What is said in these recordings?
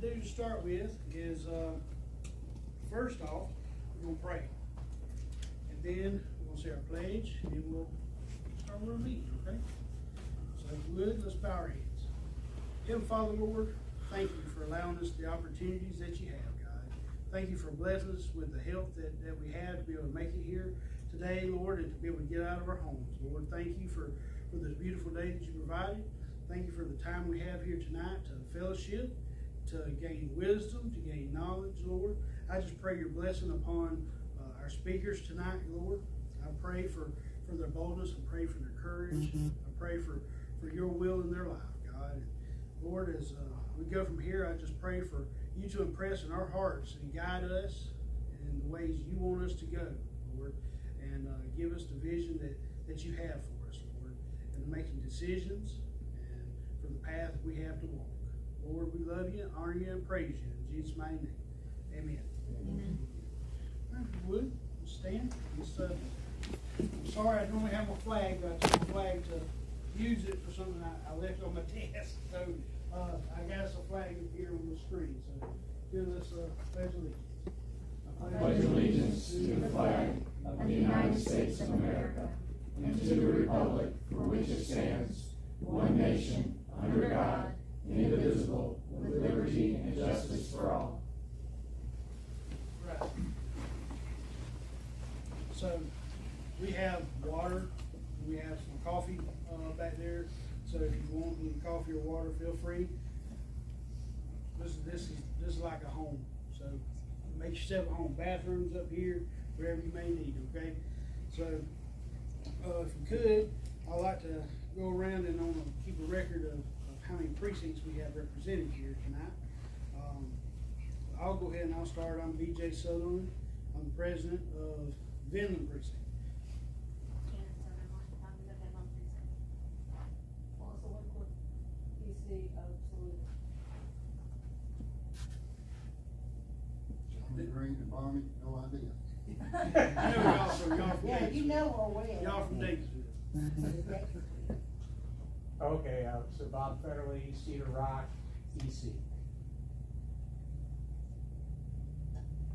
do to start with is, first off, we're going to pray. And then we're going to say our pledge, and we'll start with our meeting, okay? So if you would, let's bow our heads. Heavenly Father, Lord, thank you for allowing us the opportunities that you have, God. Thank you for blessing us with the health that we have to be able to make it here today, Lord, and to be able to get out of our homes. Lord, thank you for this beautiful day that you provided. Thank you for the time we have here tonight to fellowship, to gain wisdom, to gain knowledge, Lord. I just pray your blessing upon our speakers tonight, Lord. I pray for their boldness. I pray for their courage. I pray for your will in their life, God. And Lord, as we go from here, I just pray for you to impress in our hearts and guide us in the ways you want us to go, Lord, and give us the vision that you have for us, Lord, and making decisions and for the path we have to walk. Lord, we love you, honor you, and praise you. In Jesus' mighty name, amen. Amen. All right, if you would, stand. I'm sorry, I normally have my flag, but I took my flag to use it for something I left on my desk. So I got us a flag up here on the screen. So give us a pledge allegiance. I pledge allegiance to the flag of the United States of America and to the republic for which it stands, one nation, under God, indivisible, with liberty and justice for all. Right. So we have water, we have some coffee back there. So if you want any coffee or water, feel free. This is like a home. So make yourself at home. Bathrooms up here, wherever you may need. Okay. So if you could, I'd like to go around and keep a record of how many precincts we have represented here tonight. I'll go ahead and I'll start. I'm B.J. Sutherland. I'm the president of Vinland Precinct. Johnny Green and Barney, no idea. I know y'all from Yeah, you know her well. Y'all from Daytonville. Okay, so Bob Federley, Cedar Rock, EC.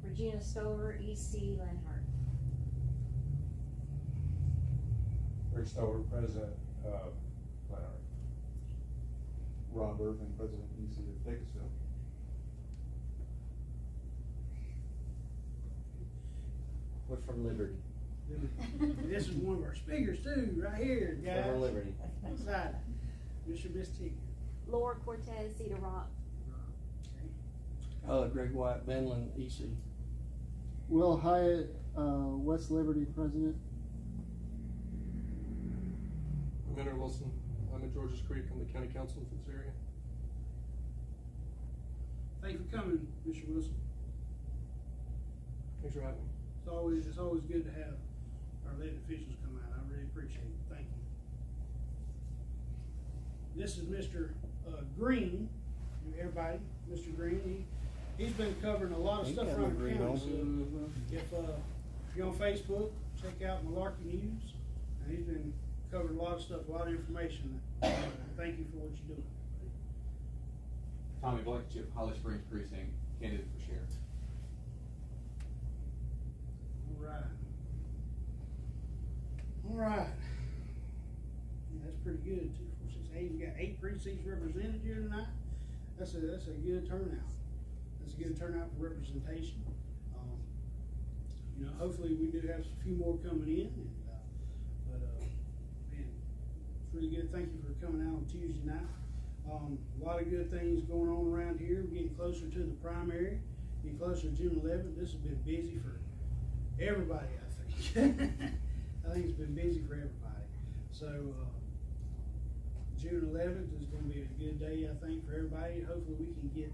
Regina Stover, EC, Lenhart. Rick Stover, President of Lenhart. Rob Irvin, President EC of Ticknor. We're from Liberty. This is one of our speakers too, right here, guys. From Liberty. Excited. Mr. Miss Ticknor. Laura Cortez, Cedar Rock. Greg White, Vinland, EC. Will Hyatt, West Liberty President. I'm Henry Wilson. I'm at Georges Creek. I'm the county council for this area. Thank you for coming, Mr. Wilson. Thanks for having me. It's always good to have our elected officials come out. I really appreciate it. Thank you. This is Mr. Green. Everybody, Mr. Green. He's been covering a lot of stuff around the county. So if you're on Facebook, check out Malarkey News. And he's been covering a lot of stuff, a lot of information. Thank you for what you're doing. Tommy Blankenship, Holly Springs Precinct, candidate for sheriff. All right. Yeah, that's pretty good. 2, 4, 6, 8. We got 8 precincts represented here tonight. That's a good turnout. That's a good turnout for representation. Hopefully we do have a few more coming in. But man, it's really good. Thank you for coming out on Tuesday night. A lot of good things going on around here. We're getting closer to the primary, getting closer to June 11th. This has been busy for everybody, I think. I think it's been busy for everybody. So June 11th is going to be a good day, I think, for everybody. Hopefully we can get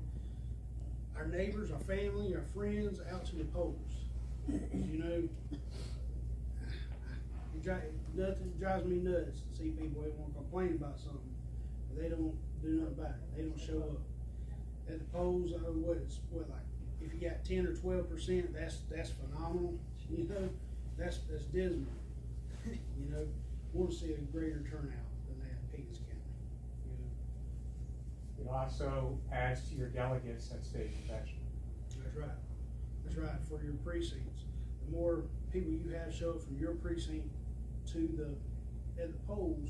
our neighbors, our family, our friends out to the polls. Nothing drives me nuts to see people that want to complain about something, but they don't do nothing about it. They don't show up at the polls. Like if you got 10 or 12%, that's phenomenal. That's dismal. Want to see a greater turnout than that in Pickens County. also adds to your delegates at state convention. That's right. That's right, for your precincts. The more people you have show up from your precinct at the polls,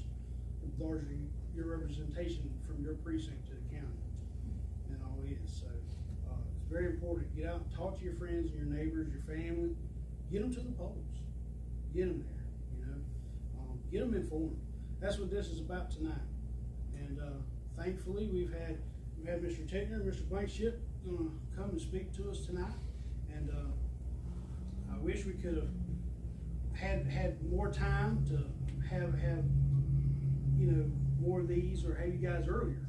the larger your representation from your precinct to the county. And all is. So it's very important. Get out and talk to your friends and your neighbors, your family. Get them to the polls. Get them there, you know. Get them informed. That's what this is about tonight. And thankfully we've had Mr. Ticknor and Mr. Blankenship gonna come and speak to us tonight. And I wish we could have had more time to have you know, more of these, or have you guys earlier.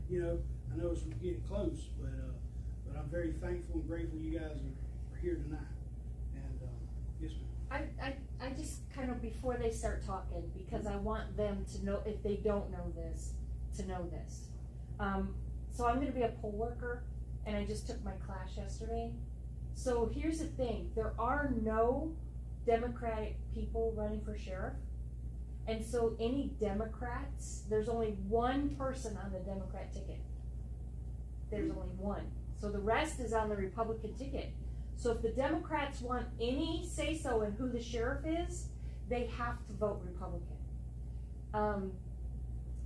You know, I know it's getting close, but I'm very thankful and grateful you guys are here tonight. And yes, ma'am. I just kind of, before they start talking, because I want them to know, if they don't know this, to know this. So I'm gonna be a poll worker, and I just took my class yesterday. So here's the thing, there are no Democratic people running for sheriff. And so any Democrats, there's only one person on the Democrat ticket. There's only one. So the rest is on the Republican ticket. So if the Democrats want any say-so in who the sheriff is, they have to vote Republican.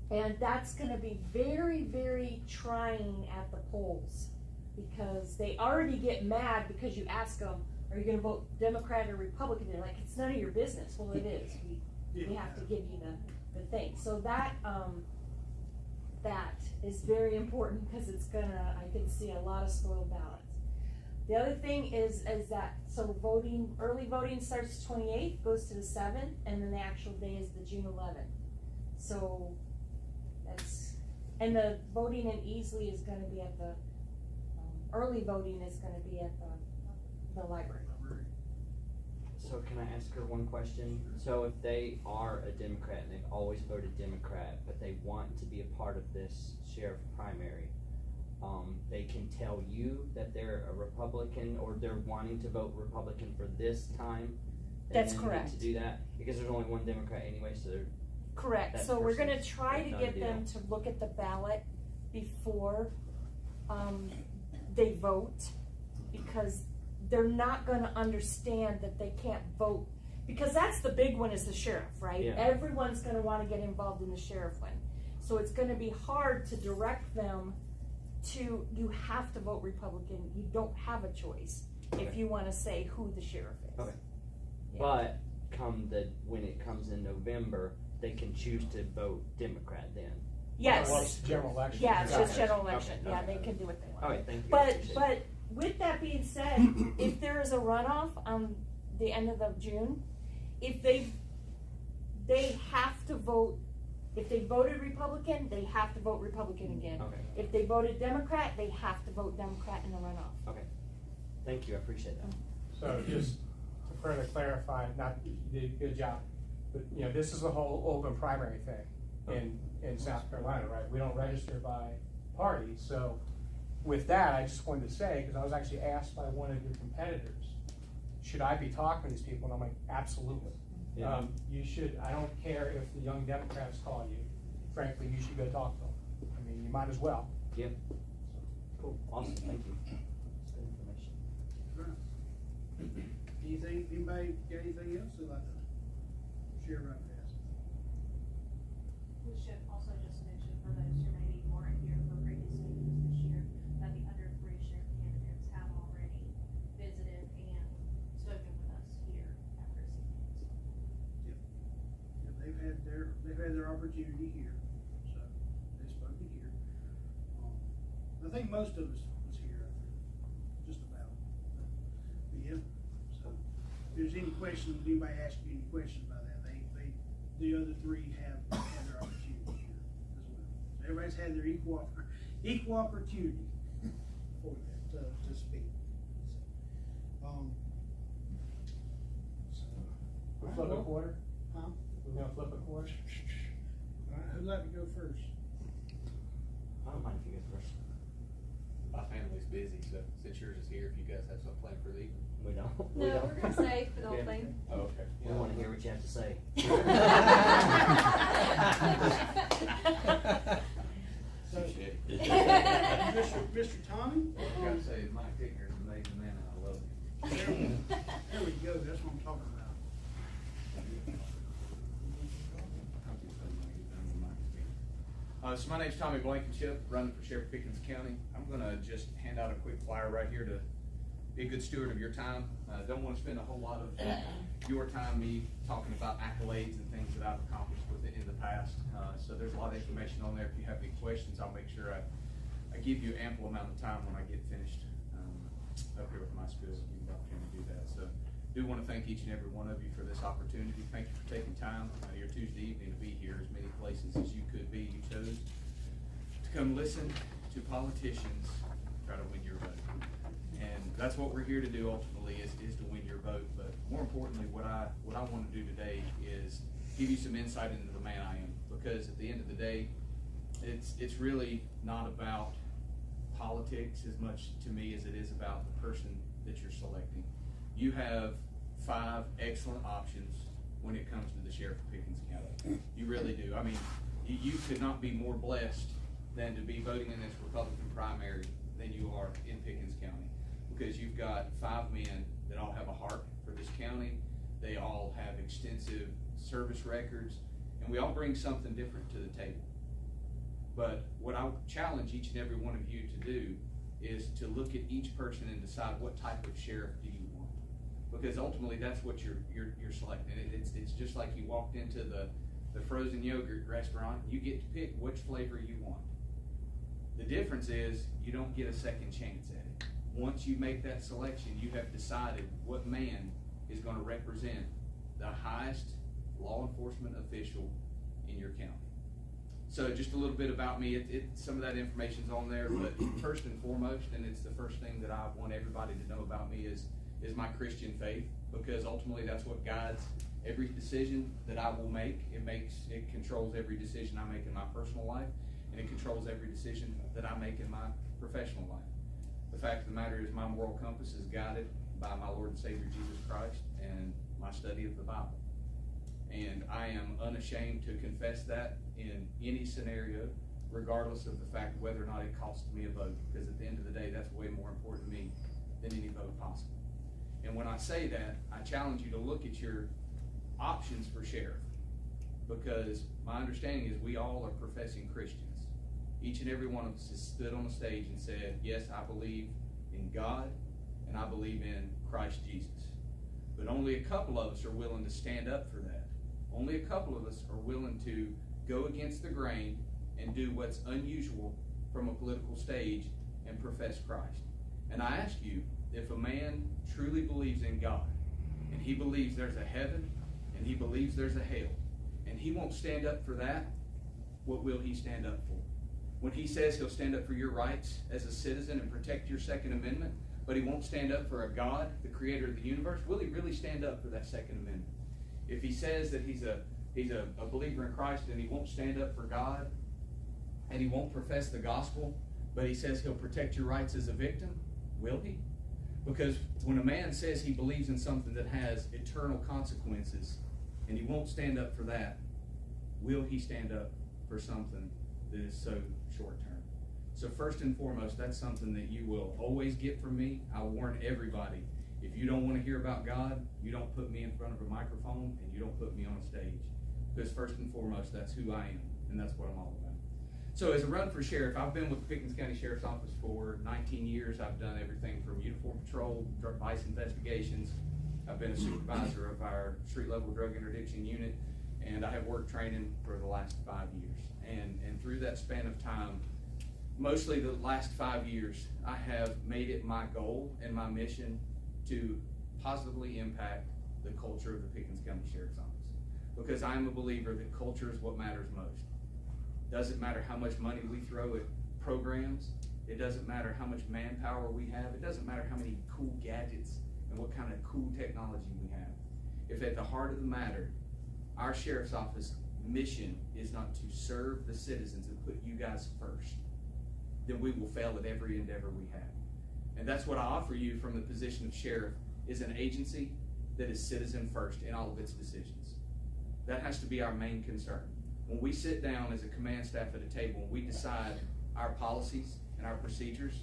And that's gonna be very, very trying at the polls, because they already get mad because you ask them, are you gonna vote Democrat or Republican? They're like, it's none of your business. Well, it is. We have to give you the thing. So that is very important, because it's gonna, I can see a lot of spoiled ballots. The other thing is that, so early voting starts the 28th, goes to the 7th, and then the actual day is the June 11th. So and the voting in Easley is gonna be at the, early voting is gonna be at the library. So can I ask her one question? So if they are a Democrat and they've always voted Democrat, but they want to be a part of this sheriff primary, they can tell you that they're a Republican, or they're wanting to vote Republican for this time? That's and correct. To do that, because there's only one Democrat anyway, so they're Correct. that So we're gonna person's try to done get deal. them to look at the ballot before they vote, because they're not gonna understand that they can't vote, because that's the big one, is the sheriff, right? Yeah. Everyone's gonna wanna get involved in the sheriff one. So it's gonna be hard to direct them to, you have to vote Republican, you don't have a choice if you wanna say who the sheriff is. Okay. Yeah. But when it comes in November, they can choose to vote Democrat then. Yes. Well, it's general election. Yeah, it's just Okay. general election, Okay. yeah, they can do what they want. All right, thank you. I But appreciate it. with that being said, if there is a runoff on the end of June, if they have to vote, if they voted Republican, they have to vote Republican again. Okay. If they voted Democrat, they have to vote Democrat in the runoff. Okay. Thank you, I appreciate that. So just to further clarify, you did a good job, but you know, this is the whole open primary thing in South Carolina, right? We don't register by party. So with that, I just wanted to say, because I was actually asked by one of your competitors, should I be talking to these people? And I'm like, absolutely. Yeah. You should. I don't care if the young Democrats call you. Frankly, you should go talk to them. I mean, you might as well. Yep. Cool, awesome, thank you. That's good information. Right. Anybody got anything else they'd like to share right fast? We should also just mention, for those who maybe weren't here for previous meetings this year, that the under 3 sheriff candidates have already visited and spoken with us here at precincts. Yeah, they've had their opportunity here, so they've spoken here. I think most of us was here, I think, just about. But yeah, so if there's any questions, anybody ask you any questions about that, the other 3 have had their opportunity here as well. So everybody's had their equal opportunity for that to speak. So, Flip a quarter. huh? We're gonna flip a quarter. All right, who'd like to go first? I don't mind if you go first. My family's busy, so since yours is here, if you guys have something planned for the evening. We don't. No, We don't. we're gonna stay for the whole Yeah. thing. Oh, okay. We wanna hear what you have to say. So, Shit. So my name's Tommy Blankenship, running for Sheriff of Pickens County. I'm gonna just hand out a quick flyer right here to be a good steward of your time. Don't want to spend a whole lot of your time me talking about accolades and things that I've accomplished with it in the past. So there's a lot of information on there. If you have any questions, I'll make sure I give you ample amount of time when I get finished up here with my spiel. So you can opportunity to do that. So I do want to thank each and every one of you for this opportunity. Thank you for taking time your Tuesday evening to be here, as many places as you could be. You chose to come listen to politicians try to win your vote. And that's what we're here to do ultimately, is to win your vote. But more importantly, what I want to do today is give you some insight into the man I am. Because at the end of the day, it's really not about politics as much to me as it is about the person that you're selecting. You have 5 excellent options when it comes to the Sheriff of Pickens County. You really do. I mean, you could not be more blessed than to be voting in this Republican primary than you are in Pickens County. Because you've got 5 men that all have a heart for this county. They all have extensive service records, and we all bring something different to the table. But what I challenge each and every one of you to do is to look at each person and decide what type of sheriff do you want. Because ultimately that's what you're selecting. It's just like you walked into the frozen yogurt restaurant. You get to pick which flavor you want. The difference is you don't get a second chance at it. Once you make that selection, you have decided what man is going to represent the highest law enforcement official in your county. So just a little bit about me. Some of that information's on there, but first and foremost, and it's the first thing that I want everybody to know about me, is my Christian faith, because ultimately that's what guides every decision that I will make. It controls every decision I make in my personal life, and it controls every decision that I make in my professional life. The fact of the matter is my moral compass is guided by my Lord and Savior Jesus Christ and my study of the Bible. And I am unashamed to confess that in any scenario, regardless of the fact whether or not it costs me a vote, because at the end of the day, that's way more important to me than any vote possible. And when I say that, I challenge you to look at your options for sheriff, because my understanding is we all are professing Christians. Each and every one of us has stood on a stage and said, yes, I believe in God and I believe in Christ Jesus. But only a couple of us are willing to stand up for that. Only a couple of us are willing to go against the grain and do what's unusual from a political stage and profess Christ. And I ask you, if a man truly believes in God, and he believes there's a heaven, and he believes there's a hell, and he won't stand up for that, what will he stand up for? When he says he'll stand up for your rights as a citizen and protect your Second Amendment, but he won't stand up for a God, the creator of the universe, will he really stand up for that Second Amendment? If he says that he's a believer in Christ and he won't stand up for God, and he won't profess the gospel, but he says he'll protect your rights as a victim, will he? Because when a man says he believes in something that has eternal consequences and he won't stand up for that, will he stand up for something that is so short term? So first and foremost, that's something that you will always get from me. I warn everybody, if you don't want to hear about God, you don't put me in front of a microphone and you don't put me on a stage. Because first and foremost, that's who I am, and that's what I'm all about. So as a run for sheriff, I've been with the Pickens County Sheriff's Office for 19 years. I've done everything from uniform patrol, vice investigations. I've been a supervisor of our street-level drug interdiction unit, and I have worked training for the last 5 years. And through that span of time, mostly the last 5 years, I have made it my goal and my mission to positively impact the culture of the Pickens County Sheriff's Office. Because I'm a believer that culture is what matters most. Doesn't matter how much money we throw at programs. It doesn't matter how much manpower we have. It doesn't matter how many cool gadgets and what kind of cool technology we have. If at the heart of the matter, our Sheriff's Office mission is not to serve the citizens and put you guys first, then we will fail at every endeavor we have. And that's what I offer you from the position of sheriff, is an agency that is citizen first in all of its decisions. That has to be our main concern. When we sit down as a command staff at a table and we decide our policies and our procedures,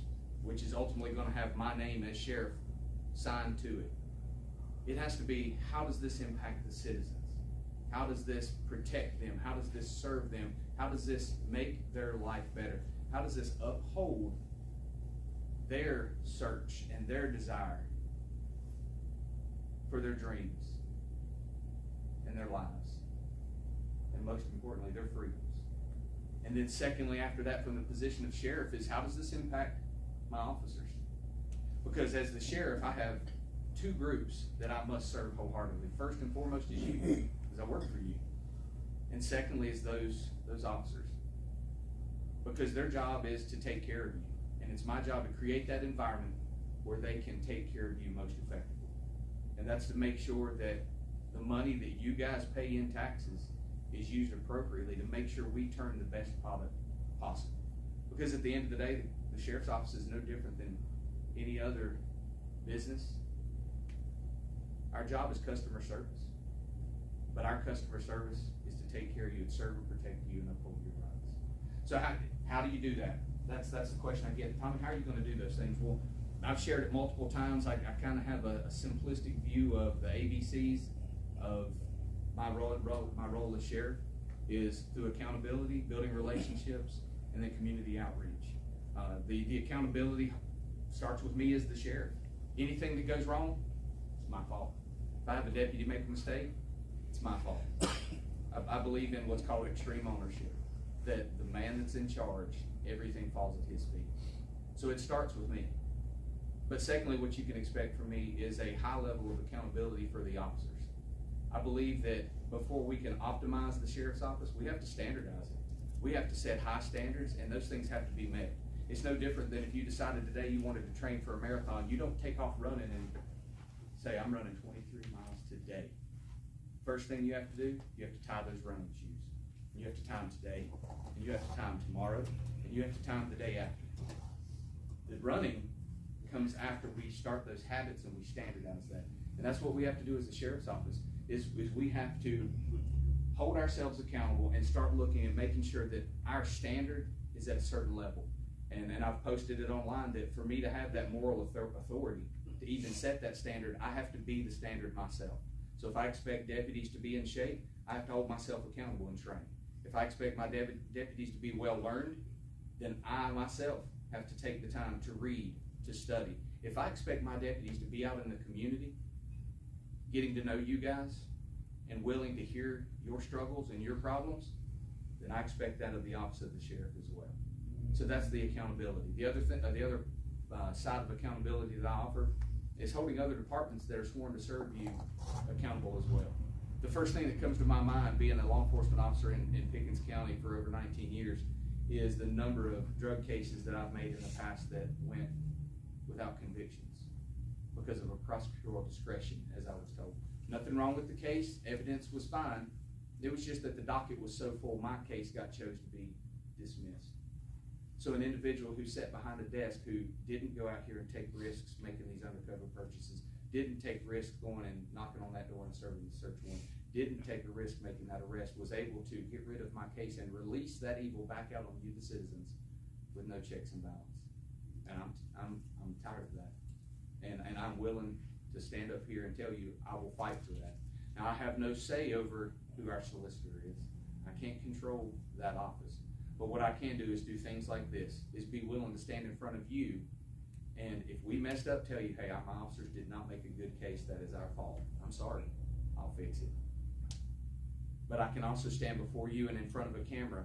which is ultimately going to have my name as sheriff signed to it, it has to be, how does this impact the citizens? How does this protect them? How does this serve them? How does this make their life better? How does this uphold their search and their desire for their dreams and their lives? And most importantly, their freedoms. And then secondly, after that, from the position of sheriff, is how does this impact my officers? Because as the sheriff, I have two groups that I must serve wholeheartedly. First and foremost is you, because I work for you. And secondly is those officers. Because their job is to take care of you. And it's my job to create that environment where they can take care of you most effectively. And that's to make sure that the money that you guys pay in taxes is used appropriately to make sure we turn the best product possible. Because at the end of the day, the sheriff's office is no different than any other business. Our job is customer service. But our customer service is to take care of you and serve and protect you and uphold your rights. So how do you do that? That's the question I get. Tommy, how are you going to do those things? Well, I've shared it multiple times. I kind of have a simplistic view of the ABCs of my role as sheriff is through accountability, building relationships, and then community outreach. The accountability starts with me as the sheriff. Anything that goes wrong, it's my fault. If I have a deputy make a mistake, it's my fault. I believe in what's called extreme ownership, that the man that's in charge, everything falls at his feet. So it starts with me. But secondly, what you can expect from me is a high level of accountability for the officers. I believe that before we can optimize the sheriff's office, we have to standardize it. We have to set high standards, and those things have to be met. It's no different than if you decided today you wanted to train for a marathon. You don't take off running and say, I'm running 23 miles today. First thing you have to do, you have to tie those running shoes. And you have to tie them today, and you have to tie them tomorrow, and you have to tie them the day after. The running comes after we start those habits and we standardize that. And that's what we have to do as the sheriff's office, is we have to hold ourselves accountable and start looking and making sure that our standard is at a certain level. And I've posted it online that for me to have that moral authority to even set that standard, I have to be the standard myself. So if I expect deputies to be in shape, I have to hold myself accountable and train. If I expect my deputies to be well learned, then I myself have to take the time to read, to study. If I expect my deputies to be out in the community, getting to know you guys and willing to hear your struggles and your problems, then I expect that of the office of the sheriff as well. So that's the accountability. The other side of accountability that I offer is holding other departments that are sworn to serve you accountable as well. The first thing that comes to my mind, being a law enforcement officer in Pickens County for over 19 years, is the number of drug cases that I've made in the past that went without convictions because of a prosecutorial discretion, as I was told. Nothing wrong with the case, evidence was fine. It was just that the docket was so full, my case got chose to be dismissed. So an individual who sat behind a desk who didn't go out here and take risks making these undercover purchases, didn't take risks going and knocking on that door and serving the search warrant, didn't take a risk making that arrest, was able to get rid of my case and release that evil back out on you, the citizens, with no checks and balance. And I'm tired of that. And I'm willing to stand up here and tell you I will fight for that. Now I have no say over who our solicitor is. I can't control that office. But what I can do is do things like this, is be willing to stand in front of you, and if we messed up, tell you, hey, my officers did not make a good case, that is our fault. I'm sorry, I'll fix it. But I can also stand before you and in front of a camera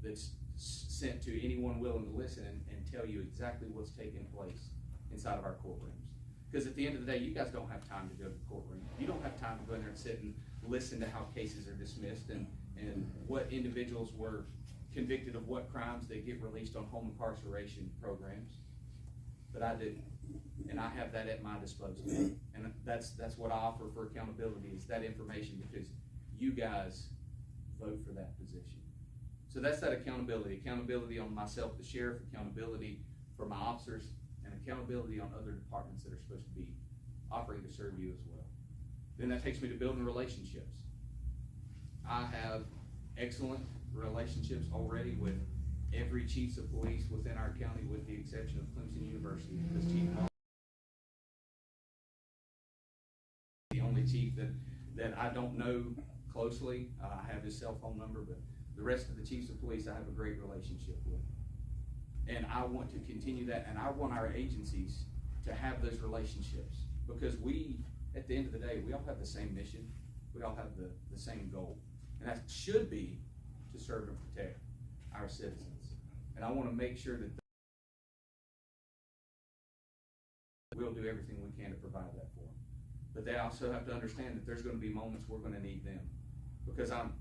that's sent to anyone willing to listen and tell you exactly what's taking place inside of our courtrooms. Because at the end of the day, you guys don't have time to go to the courtroom. You don't have time to go in there and sit and listen to how cases are dismissed and what individuals were convicted of what crimes they get released on home incarceration programs. But I do, and I have that at my disposal. And that's what I offer for accountability, is that information, because you guys vote for that position. So that's that accountability. Accountability on myself, the sheriff, accountability for my officers, and accountability on other departments that are supposed to be offering to serve you as well. Then that takes me to building relationships. I have excellent relationships already with every chief of police within our county, with the exception of Clemson University, because Ticknor, the only chief that I don't know closely. I have his cell phone number, but The rest of the chiefs of police I have a great relationship with. And I want to continue that, and I want our agencies to have those relationships, because we, at the end of the day, we all have the same mission. We all have the same goal. And that should be to serve and protect our citizens. And I want to make sure that we'll do everything we can to provide that for them. But they also have to understand that there's going to be moments we're going to need them. Because I'm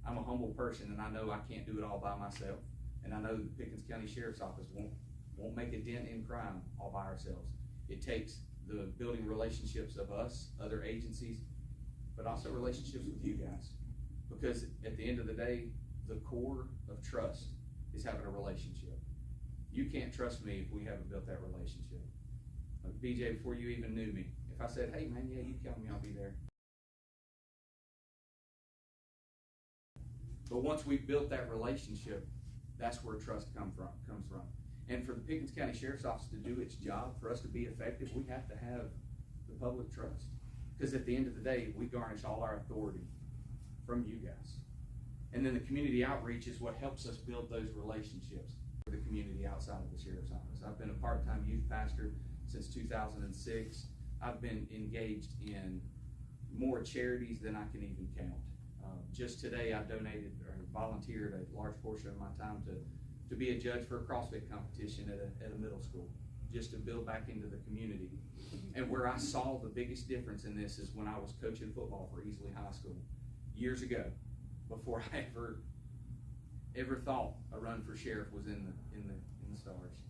a humble person, and I know I can't do it all by myself. And I know the Pickens County Sheriff's Office won't make a dent in crime all by ourselves. It takes the building relationships of us, other agencies, but also relationships with you guys. Because at the end of the day, the core of trust is having a relationship. You can't trust me if we haven't built that relationship. BJ, before you even knew me, if I said, hey man, yeah, you tell me, I'll be there. But once we've built that relationship, that's where trust comes from. And for the Pickens County Sheriff's Office to do its job, for us to be effective, we have to have the public trust. Because at the end of the day, we garnish all our authority from you guys. And then the community outreach is what helps us build those relationships with the community outside of the Sheriff's Office. I've been a part-time youth pastor since 2006. I've been engaged in more charities than I can even count. Just today, I donated or volunteered a large portion of my time to be a judge for a CrossFit competition at a middle school, just to build back into the community. And where I saw the biggest difference in this is when I was coaching football for Easley High School years ago, before I ever thought a run for sheriff was in the stars.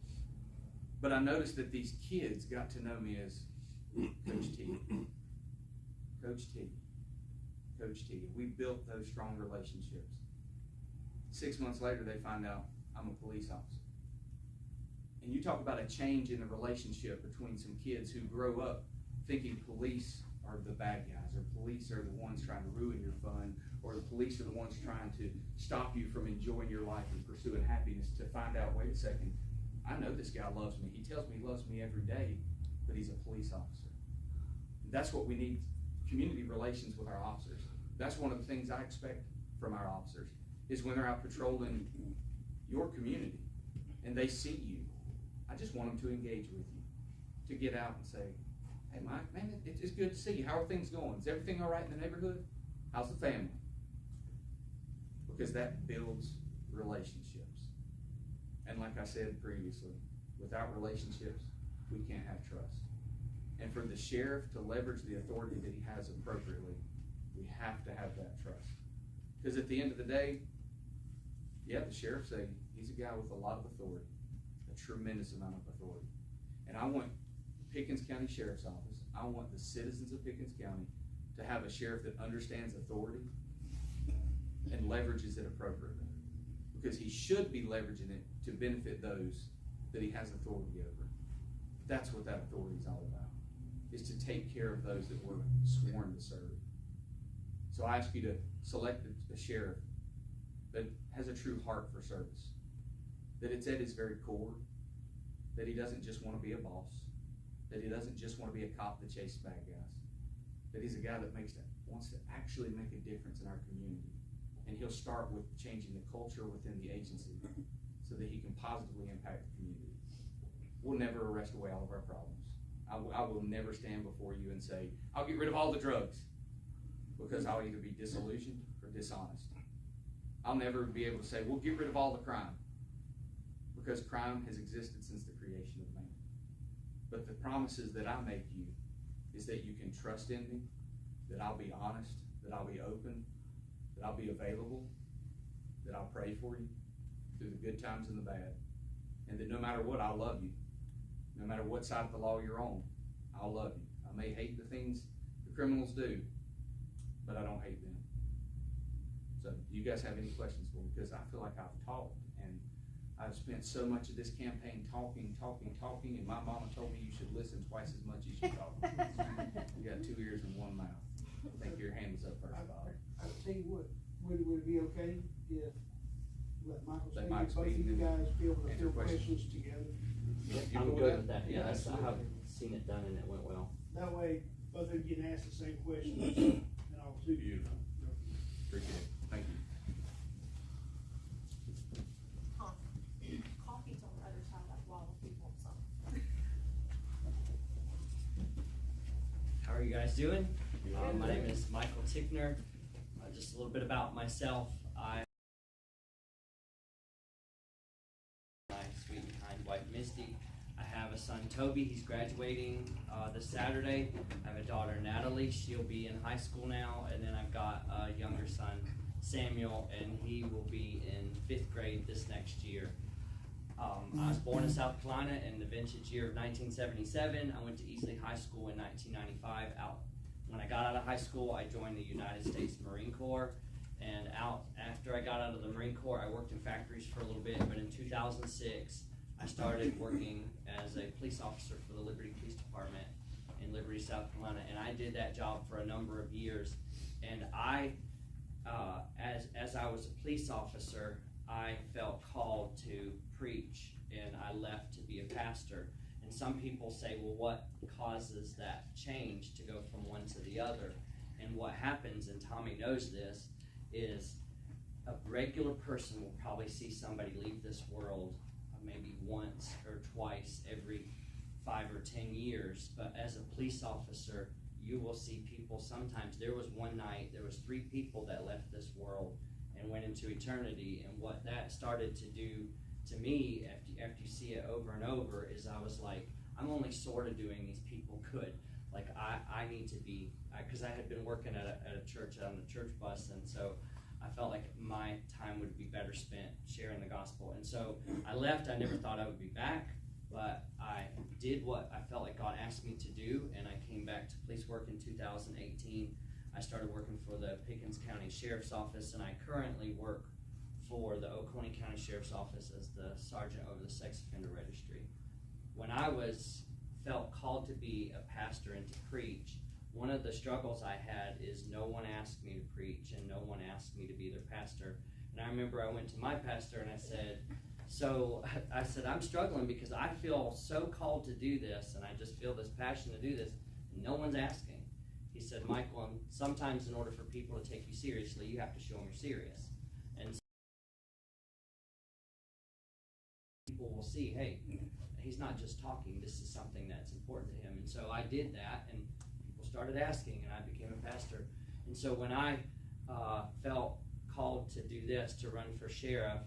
But I noticed that these kids got to know me as Coach T. Coach T. Coach T. We built those strong relationships. 6 months later, they find out I'm a police officer. And you talk about a change in the relationship between some kids who grow up thinking police are the bad guys, or police are the ones trying to ruin your fun, or the police are the ones trying to stop you from enjoying your life and pursuing happiness, to find out, wait a second, I know this guy loves me. He tells me he loves me every day, but he's a police officer. That's what we need, community relations with our officers. That's one of the things I expect from our officers, is when they're out patrolling your community and they see you, I just want them to engage with you, to get out and say, hey Mike, man, it's good to see you. How are things going? Is everything all right in the neighborhood? How's the family? Because that builds relationships. And like I said previously, without relationships, we can't have trust. And for the sheriff to leverage the authority that he has appropriately, we have to have that trust. Because at the end of the day, yeah, the sheriff say he's a guy with a lot of authority, a tremendous amount of authority. And I want Pickens County Sheriff's Office, I want the citizens of Pickens County to have a sheriff that understands authority and leverages it appropriately. Because he should be leveraging it to benefit those that he has authority over. That's what that authority is all about, is to take care of those that were sworn to serve. So I ask you to select a sheriff that has a true heart for service, that it's at his very core, that he doesn't just want to be a boss, that he doesn't just want to be a cop that chases bad guys, that he's a guy that wants to actually make a difference in our community. And he'll start with changing the culture within the agency so that he can positively impact the community. We'll never arrest away all of our problems. I will never stand before you and say, I'll get rid of all the drugs, because I'll either be disillusioned or dishonest. I'll never be able to say, we'll get rid of all the crime, because crime has existed since the creation of man. But the promises that I make you is that you can trust in me, that I'll be honest, that I'll be open, that I'll be available, that I'll pray for you through the good times and the bad, and that no matter what, I'll love you. No matter what side of the law you're on, I'll love you. I may hate the things the criminals do, but I don't hate them. So do you guys have any questions for me? Because I feel like I've talked, and I've spent so much of this campaign talking, and my mama told me you should listen twice as much as you talk. You got 2 ears and 1 mouth. I think your hand was up first, Bob. I'll tell you what, would it be okay if let Michael Let speak, Mike both of speak you and guys be able to answer field questions. questions together? I'm good with that. Yeah, I have seen it done and it went well. That way, both of you can ask the same questions, and all two. Beautiful. Appreciate it. Thank you. guys doing? My name is Michael Ticknor. Just a little bit about myself. My sweet and kind wife Misty. I have a son Toby. He's graduating this Saturday. I have a daughter Natalie. She'll be in high school now, and then I've got a younger son Samuel, and he will be in 5th grade this next year. I was born in South Carolina in the vintage year of 1977. I went to Easley High School in 1995. When I got out of high school, I joined the United States Marine Corps. And after I got out of the Marine Corps, I worked in factories for a little bit. But in 2006, I started working as a police officer for the Liberty Police Department in Liberty, South Carolina. And I did that job for a number of years. And as I was a police officer, I felt called to preach, and I left to be a pastor. And some people say, well, what causes that change to go from one to the other? And what happens, and Tommy knows this, is a regular person will probably see somebody leave this world maybe once or twice every 5 or 10 years. But as a police officer, you will see people sometimes. There was one night, there was 3 people that left this world and went into eternity. And what that started to do to me, after you see it over and over, is I was like, I'm only sort of doing these people good. Like I need to be, because I had been working at a church on the church bus, and so I felt like my time would be better spent sharing the gospel. And so I left. I never thought I would be back, but I did what I felt like God asked me to do, and I came back to police work in 2018. I started working for the Pickens County Sheriff's Office, and I currently work for the Oconee County Sheriff's Office as the sergeant over the sex offender registry. When I felt called to be a pastor and to preach, one of the struggles I had is no one asked me to preach and no one asked me to be their pastor. And I remember I went to my pastor and I said, I'm struggling because I feel so called to do this, and I just feel this passion to do this, and no one's asking. He said, Michael, sometimes in order for people to take you seriously, you have to show them you're serious. And people will see, hey, he's not just talking, this is something that's important to him. And so I did that, and people started asking, and I became a pastor. And so when I felt called to do this, to run for sheriff,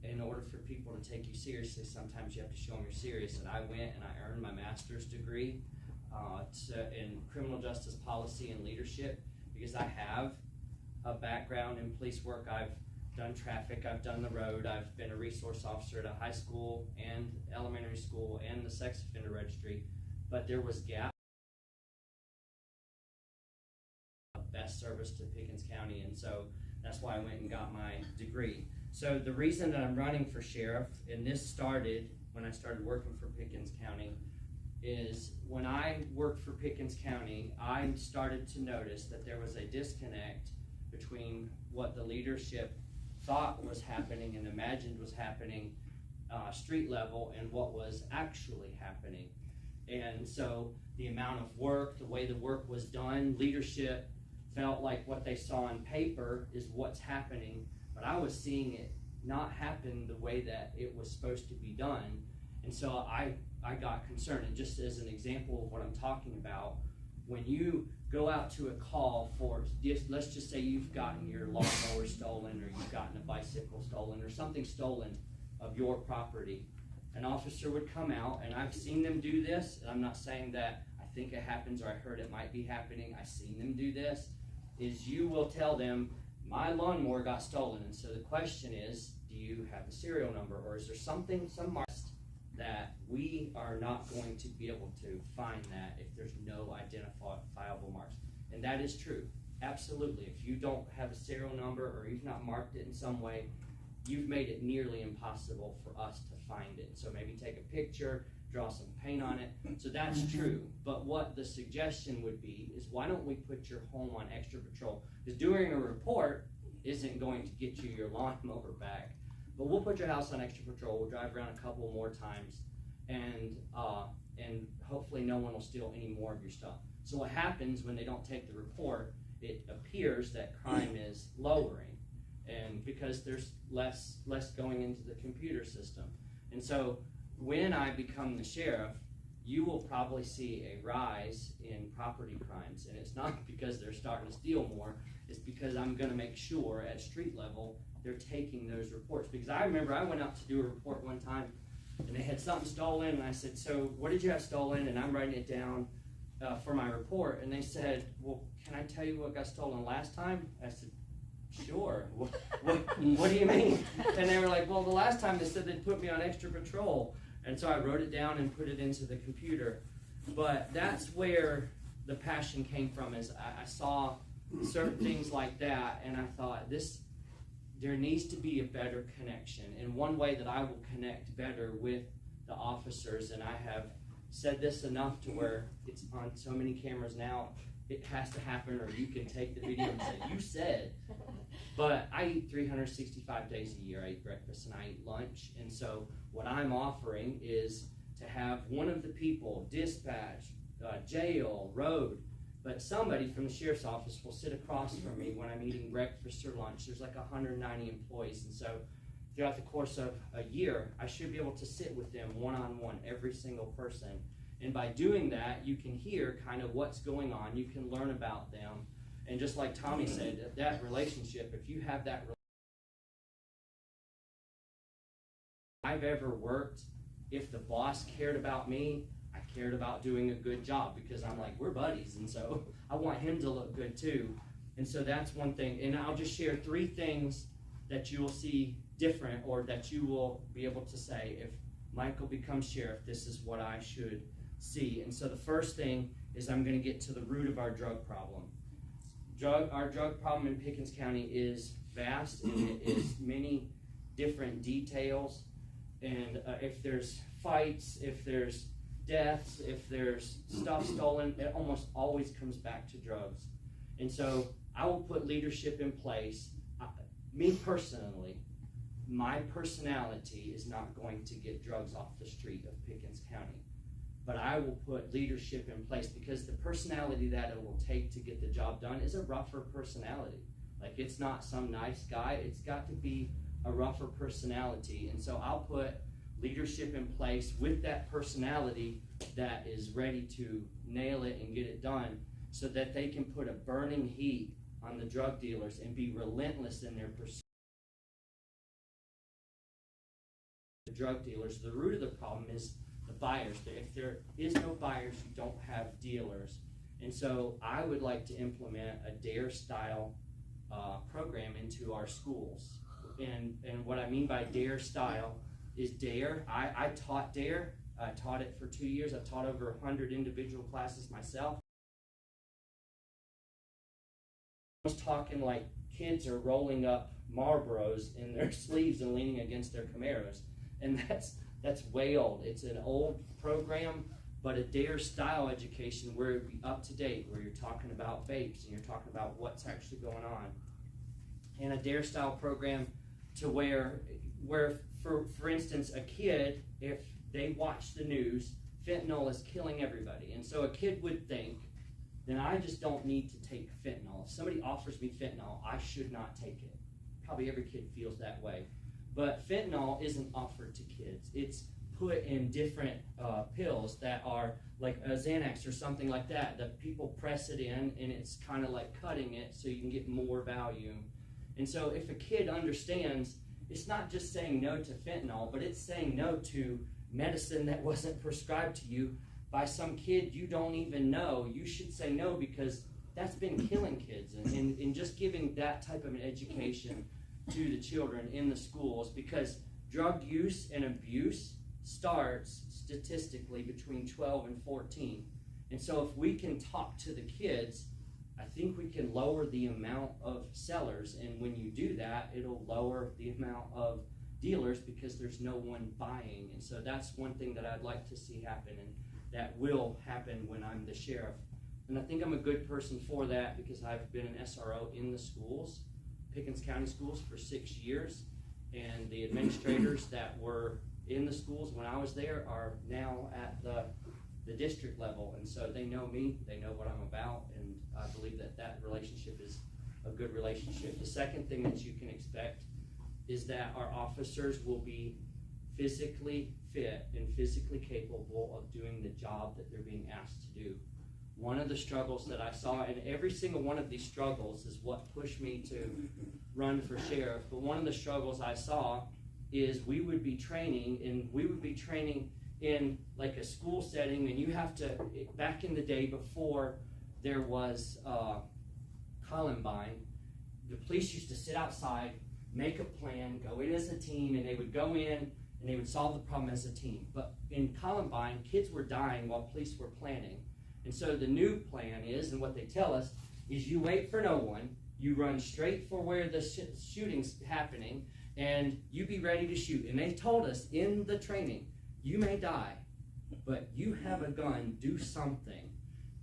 in order for people to take you seriously, sometimes you have to show them you're serious. And I went and I earned my master's degree in criminal justice policy and leadership, because I have a background in police work. I've done traffic, I've done the road, I've been a resource officer at a high school and elementary school and the sex offender registry, but there was gap of best service to Pickens County, and so that's why I went and got my degree. So the reason that I'm running for sheriff, and this started when I started working for Pickens County, is when I worked for Pickens County, I started to notice that there was a disconnect between what the leadership thought was happening and imagined was happening street level and what was actually happening. And so the amount of work, the way the work was done, leadership felt like what they saw on paper is what's happening, but I was seeing it not happen the way that it was supposed to be done. And so I got concerned. And just as an example of what I'm talking about, when you go out to a call for, let's just say you've gotten your lawnmower stolen, or you've gotten a bicycle stolen, or something stolen of your property, an officer would come out, and I've seen them do this, and I'm not saying that I think it happens or I heard it might be happening, I've seen them do this, is you will tell them, my lawnmower got stolen, and so the question is, do you have the serial number, or is there some marks that we are not going to be able to find that if there's no identifiable marks? And that is true, absolutely. If you don't have a serial number or you've not marked it in some way, you've made it nearly impossible for us to find it. So maybe take a picture, draw some paint on it. So that's true. But what the suggestion would be is, why don't we put your home on extra patrol? Because doing a report isn't going to get you your lawnmower back. But we'll put your house on extra patrol. We'll drive around a couple more times, and hopefully no one will steal any more of your stuff. So what happens when they don't take the report, it appears that crime is lowering, and because there's less going into the computer system. And so when I become the sheriff, you will probably see a rise in property crimes. And it's not because they're starting to steal more, it's because I'm gonna make sure at street level they're taking those reports. Because I remember I went out to do a report one time and they had something stolen, and I said, so what did you have stolen? And I'm writing it down for my report, and they said, well, can I tell you what got stolen last time? I said, sure. What do you mean? And they were like, well, the last time they said they'd put me on extra patrol. And so I wrote it down and put it into the computer. But that's where the passion came from, is I saw certain things like that, and I thought, there needs to be a better connection. And one way that I will connect better with the officers, and I have said this enough to where it's on so many cameras now, it has to happen, or you can take the video and say, you said. But I eat 365 days a year. I eat breakfast and I eat lunch. And so what I'm offering is to have one of the people, dispatch, jail, road, but somebody from the sheriff's office will sit across from me when I'm eating breakfast or lunch. There's like 190 employees, and so throughout the course of a year, I should be able to sit with them one-on-one, every single person. And by doing that, you can hear kind of what's going on. You can learn about them. And just like Tommy said, that relationship, if you have that relationship, I've ever worked, if the boss cared about me, I cared about doing a good job, because I'm like, we're buddies, and so I want him to look good too. And so that's one thing. And I'll just share 3 things that you will see different, or that you will be able to say, if Michael becomes sheriff, this is what I should see. And so the first thing is I'm going to get to the root of our drug problem. Our drug problem in Pickens County is vast, and it is many different details. And if there's fights, if there's deaths, if there's stuff stolen, it almost always comes back to drugs. And so I will put leadership in place. Me personally, my personality is not going to get drugs off the street of Pickens County. But I will put leadership in place, because the personality that it will take to get the job done is a rougher personality. Like, it's not some nice guy. It's got to be a rougher personality. And so I'll put leadership in place with that personality that is ready to nail it and get it done, so that they can put a burning heat on the drug dealers and be relentless in their pursuit. The drug dealers, the root of the problem is the buyers. If there is no buyers, you don't have dealers. And so I would like to implement a DARE style program into our schools. And what I mean by DARE style is DARE. I taught DARE. I taught it for 2 years. I've taught over 100 individual classes myself. I was talking like kids are rolling up Marlboros in their sleeves and leaning against their Camaros. And that's way old. It's an old program, but a DARE style education where it would be up to date, where you're talking about vapes and you're talking about what's actually going on. And a DARE style program to where for instance, a kid, if they watch the news, fentanyl is killing everybody. And so a kid would think, then I just don't need to take fentanyl. If somebody offers me fentanyl, I should not take it. Probably every kid feels that way. But fentanyl isn't offered to kids. It's put in different pills that are like a Xanax or something like that. The people press it in, and it's kind of like cutting it so you can get more value. And so if a kid understands, it's not just saying no to fentanyl, but it's saying no to medicine that wasn't prescribed to you by some kid you don't even know. You should say no, because that's been killing kids. And just giving that type of an education to the children in the schools, because drug use and abuse starts statistically between 12 and 14. And so if we can talk to the kids, I think we can lower the amount of sellers. And when you do that, it'll lower the amount of dealers, because there's no one buying. And so that's one thing that I'd like to see happen, and that will happen when I'm the sheriff. And I think I'm a good person for that, because I've been an SRO in the schools, Pickens County schools, for 6 years. And the administrators that were in the schools when I was there are now at the district level. And so they know me, they know what I'm about, and I believe that that relationship is a good relationship. The second thing that you can expect is that our officers will be physically fit and physically capable of doing the job that they're being asked to do. One of the struggles that I saw, and every single one of these struggles is what pushed me to run for sheriff, but one of the struggles I saw is we would be training in like a school setting, and you have to, back in the day before there was Columbine, the police used to sit outside, make a plan, go in as a team, and they would go in and they would solve the problem as a team. But in Columbine, kids were dying while police were planning. And so the new plan is, and what they tell us, is you wait for no one, you run straight for where the shooting's happening, and you be ready to shoot. And they told us in the training, you may die, but you have a gun, do something.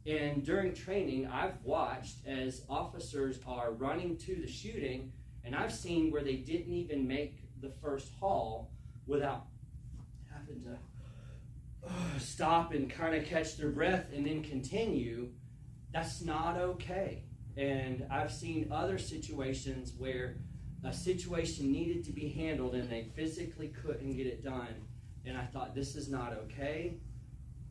And during training, I've watched as officers are running to the shooting, and I've seen where they didn't even make the first haul without having to stop and kind of catch their breath and then continue. That's not okay. And I've seen other situations where a situation needed to be handled and they physically couldn't get it done. And I thought, this is not okay.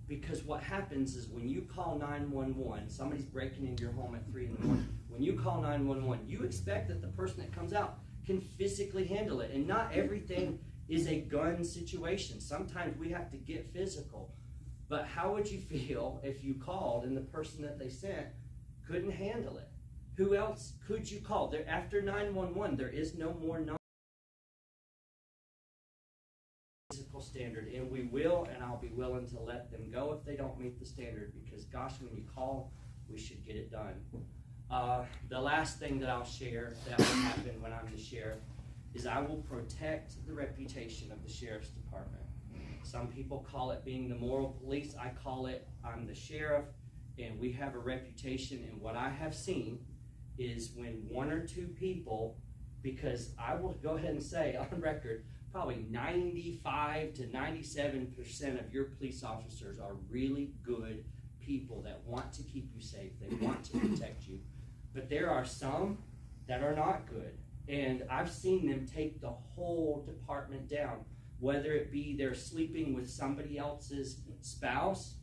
Because what happens is when you call 911, somebody's breaking into your home at 3 in the morning. When you call 911, you expect that the person that comes out can physically handle it. And not everything is a gun situation. Sometimes we have to get physical. But how would you feel if you called and the person that they sent couldn't handle it? Who else could you call? There, after 911, there is no more physical standard, and we will, and I'll be willing to let them go if they don't meet the standard, because gosh, when you call, we should get it done. The last thing that I'll share that will happen when I'm the sheriff is I will protect the reputation of the sheriff's department. Some people call it being the moral police. I call it I'm the sheriff, and we have a reputation. And what I have seen is when one or two people, because I will go ahead and say on record, probably 95 to 97% of your police officers are really good people that want to keep you safe. They want to protect you. But there are some that are not good. And I've seen them take the whole department down, whether it be they're sleeping with somebody else's spouse.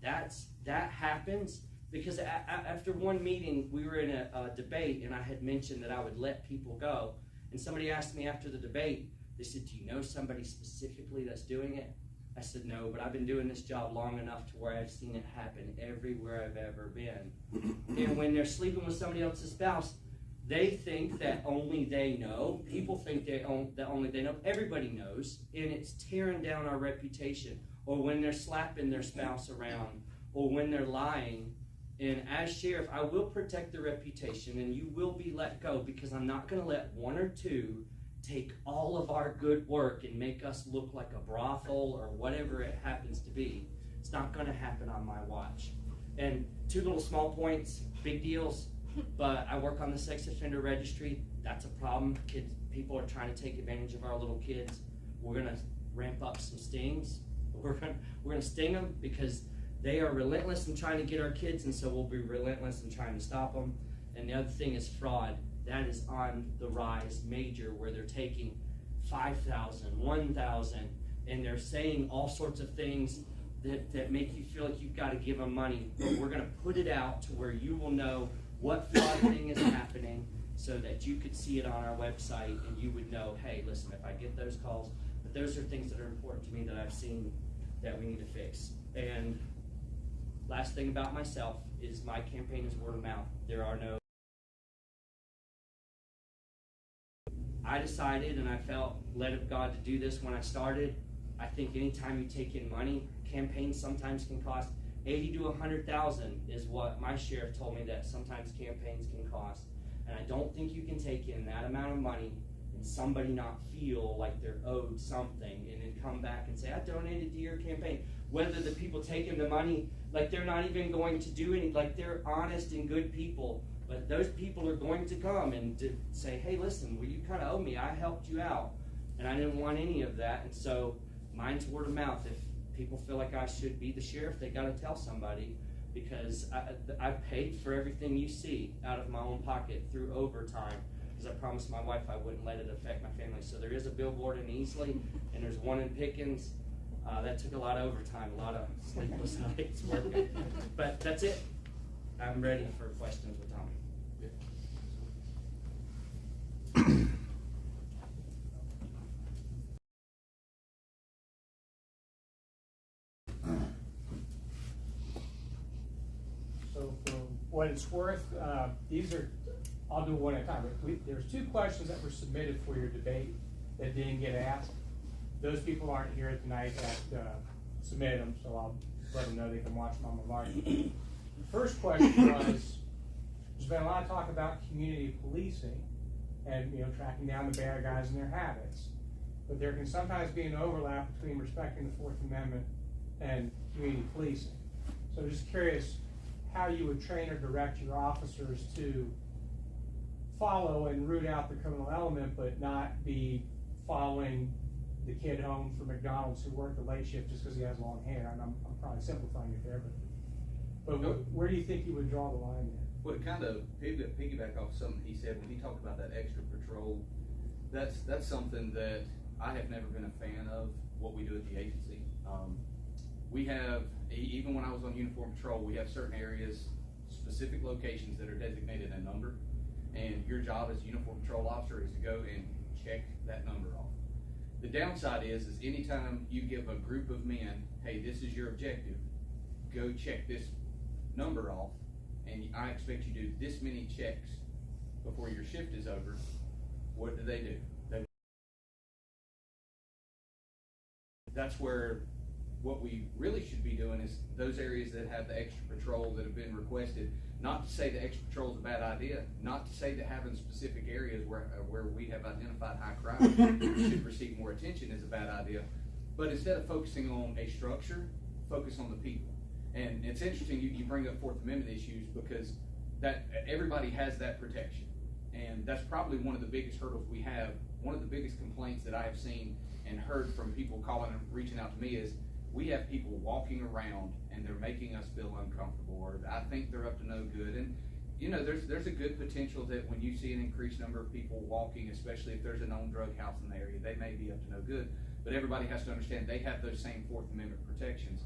That happens. Because after one meeting, we were in a debate, and I had mentioned that I would let people go. And somebody asked me after the debate, they said, do you know somebody specifically that's doing it? I said, no, but I've been doing this job long enough to where I've seen it happen everywhere I've ever been. And when they're sleeping with somebody else's spouse, they think that only they know. People think that only they know. Everybody knows, and it's tearing down our reputation. Or when they're slapping their spouse around, or when they're lying. And as sheriff, I will protect the reputation, and you will be let go, because I'm not going to let one or two take all of our good work and make us look like a brothel or whatever it happens to be. It's not going to happen on my watch. And two little small points, big deals, but I work on the sex offender registry. That's a problem. People are trying to take advantage of our little kids. We're going to ramp up some stings. We're going to sting them, because they are relentless in trying to get our kids, and so we'll be relentless in trying to stop them. And the other thing is fraud. That is on the rise major, where they're taking 5,000, 1,000, and they're saying all sorts of things that make you feel like you've got to give them money. But we're going to put it out to where you will know what fraud thing is happening, so that you could see it on our website, and you would know, hey, listen, if I get those calls, but those are things that are important to me that I've seen that we need to fix. And last thing about myself is my campaign is word of mouth. There are no... I decided, and I felt led of God to do this when I started. I think anytime you take in money, campaigns sometimes can cost 80 to 100,000 is what my sheriff told me that sometimes campaigns can cost. And I don't think you can take in that amount of money and somebody not feel like they're owed something, and then come back and say, I donated to your campaign. Whether the people taking the money, like they're not even going to do any, like they're honest and good people, but those people are going to come and to say, hey, listen, well, you kind of owe me. I helped you out, and I didn't want any of that. And so mine's word of mouth. If people feel like I should be the sheriff, they got to tell somebody, because I paid for everything you see out of my own pocket through overtime, because I promised my wife I wouldn't let it affect my family. So there is a billboard in Easley, and there's one in Pickens. That took a lot of overtime, a lot of sleepless nights working. But that's it. I'm ready for questions with Tommy. So for what it's worth, these are, I'll do one at a time. There's 2 questions that were submitted for your debate that didn't get asked. Those people aren't here tonight that submitted them, so I'll let them know they can watch them on the margin. The first question was, there's been a lot of talk about community policing and, you know, tracking down the bad guys and their habits. But there can sometimes be an overlap between respecting the Fourth Amendment and community policing. So I'm just curious how you would train or direct your officers to follow and root out the criminal element, but not be following the kid home from McDonald's who worked the late shift just because he has long hair. And I'm probably simplifying it there, but where do you think you would draw the line there? Well, it kind of piggyback off something he said when he talked about that extra patrol. That's something that I have never been a fan of, what we do at the agency. We have, even when I was on uniform patrol, we have certain areas, specific locations that are designated a number, and your job as a uniform patrol officer is to go and check that number off. The downside is anytime you give a group of men, hey, this is your objective, go check this number off, and I expect you to do this many checks before your shift is over, what do? That's where what we really should be doing is those areas that have the extra patrol that have been requested, not to say the extra patrol is a bad idea, not to say that having specific areas where we have identified high crime should receive more attention is a bad idea, but instead of focusing on a structure, focus on the people. And it's interesting you bring up Fourth Amendment issues, because that everybody has that protection, and that's probably one of the biggest hurdles we have. One of the biggest complaints that I have seen and heard from people calling and reaching out to me is, we have people walking around and they're making us feel uncomfortable, or I think they're up to no good. And you know, there's a good potential that when you see an increased number of people walking, especially if there's a known drug house in the area, they may be up to no good. But everybody has to understand they have those same Fourth Amendment protections.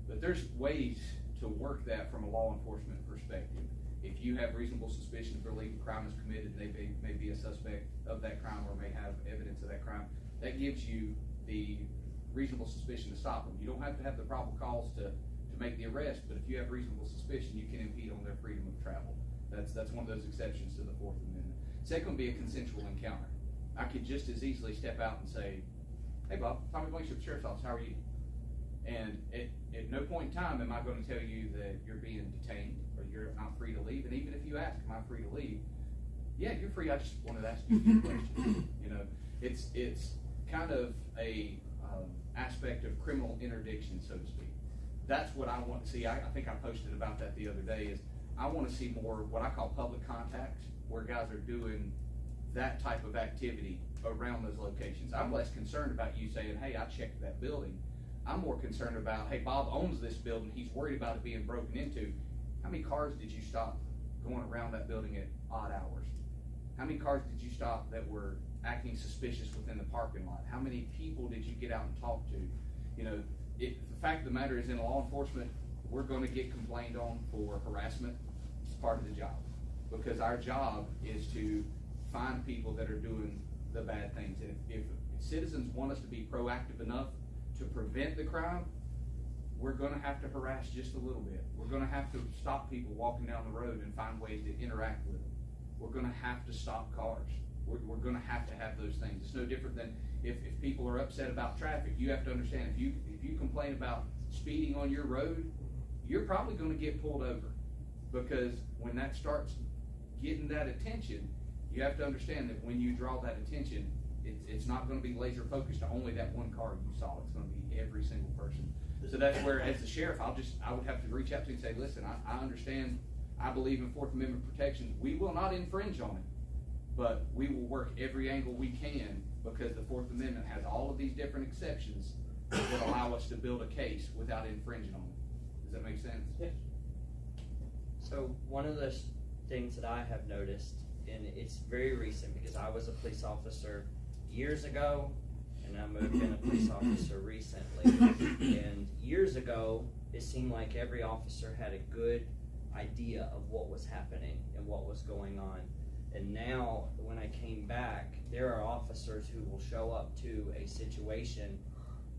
But there's ways to work that from a law enforcement perspective. If you have reasonable suspicion of belief a crime is committed, they may be a suspect of that crime or may have evidence of that crime, that gives you the reasonable suspicion to stop them. You don't have to have the probable cause to make the arrest, but if you have reasonable suspicion, you can impede on their freedom of travel. That's one of those exceptions to the Fourth Amendment. Second would be a consensual encounter. I could just as easily step out and say, hey Bob, Tommy Blankenship, Sheriff's Office, how are you? And at no point in time am I going to tell you that you're being detained or you're not free to leave. And even if you ask, am I free to leave? Yeah, you're free. I just wanted to ask you a few questions. You know, it's kind of a aspect of criminal interdiction, so to speak. That's what I want to see. I think I posted about that the other day. Is I want to see more what I call public contact, where guys are doing that type of activity around those locations. I'm less concerned about you saying, hey, I checked that building. I'm more concerned about, hey, Bob owns this building. He's worried about it being broken into. How many cars did you stop going around that building at odd hours? How many cars did you stop that were acting suspicious within the parking lot? How many people did you get out and talk to? You know, the fact of the matter is, in law enforcement, we're going to get complained on for harassment. It's part of the job, because our job is to find people that are doing the bad things. And if citizens want us to be proactive enough to prevent the crime, we're going to have to harass just a little bit. We're going to have to stop people walking down the road and find ways to interact with them. We're going to have to stop cars. We're going to have those things. It's no different than if people are upset about traffic. You have to understand, if you complain about speeding on your road, you're probably going to get pulled over, because when that starts getting that attention, you have to understand that when you draw that attention, it's not going to be laser focused to only that one car you saw. It's going to be every single person. So that's where, as the sheriff, I would have to reach out to you and say, listen, I understand, I believe in Fourth Amendment protections. We will not infringe on it, but we will work every angle we can, because the Fourth Amendment has all of these different exceptions that allow us to build a case without infringing on it. Does that make sense? Yes. So one of the things that I have noticed and it's very recent because I was a police officer years ago, and I've been a police officer recently. And years ago, it seemed like every officer had a good idea of what was happening and what was going on. And now, when I came back, there are officers who will show up to a situation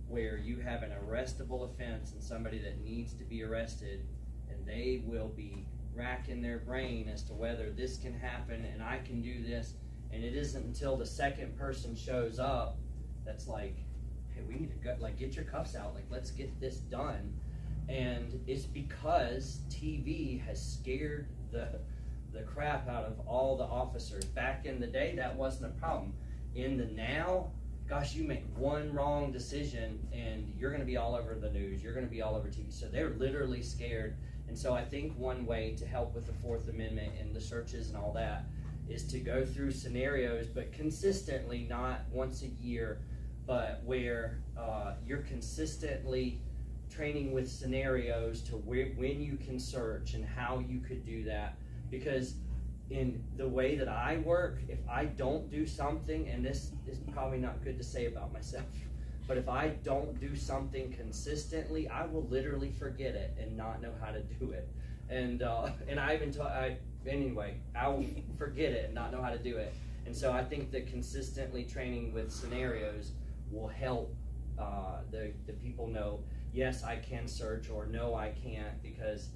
where you have an arrestable offense and somebody that needs to be arrested, and they will be racking their brain as to whether this can happen and I can do this. And it isn't until the second person shows up that's like, hey, we need to go, like, get your cuffs out, like, let's get this done. And it's because TV has scared the crap out of all the officers. Back in the day, that wasn't a problem. In the now, gosh, you make one wrong decision and you're gonna be all over the news, you're gonna be all over TV. So they're literally scared. And so I think one way to help with the Fourth Amendment and the searches and all that is to go through scenarios, but consistently, not once a year, but where you're consistently training with scenarios to when you can search and how you could do that. Because in the way that I work, if I don't do something, and this is probably not good to say about myself, but if I don't do something consistently, I will literally forget it and not know how to do it. And I even anyway, I will forget it and not know how to do it. And so I think that consistently training with scenarios will help the people know, yes, I can search, or no, I can't, because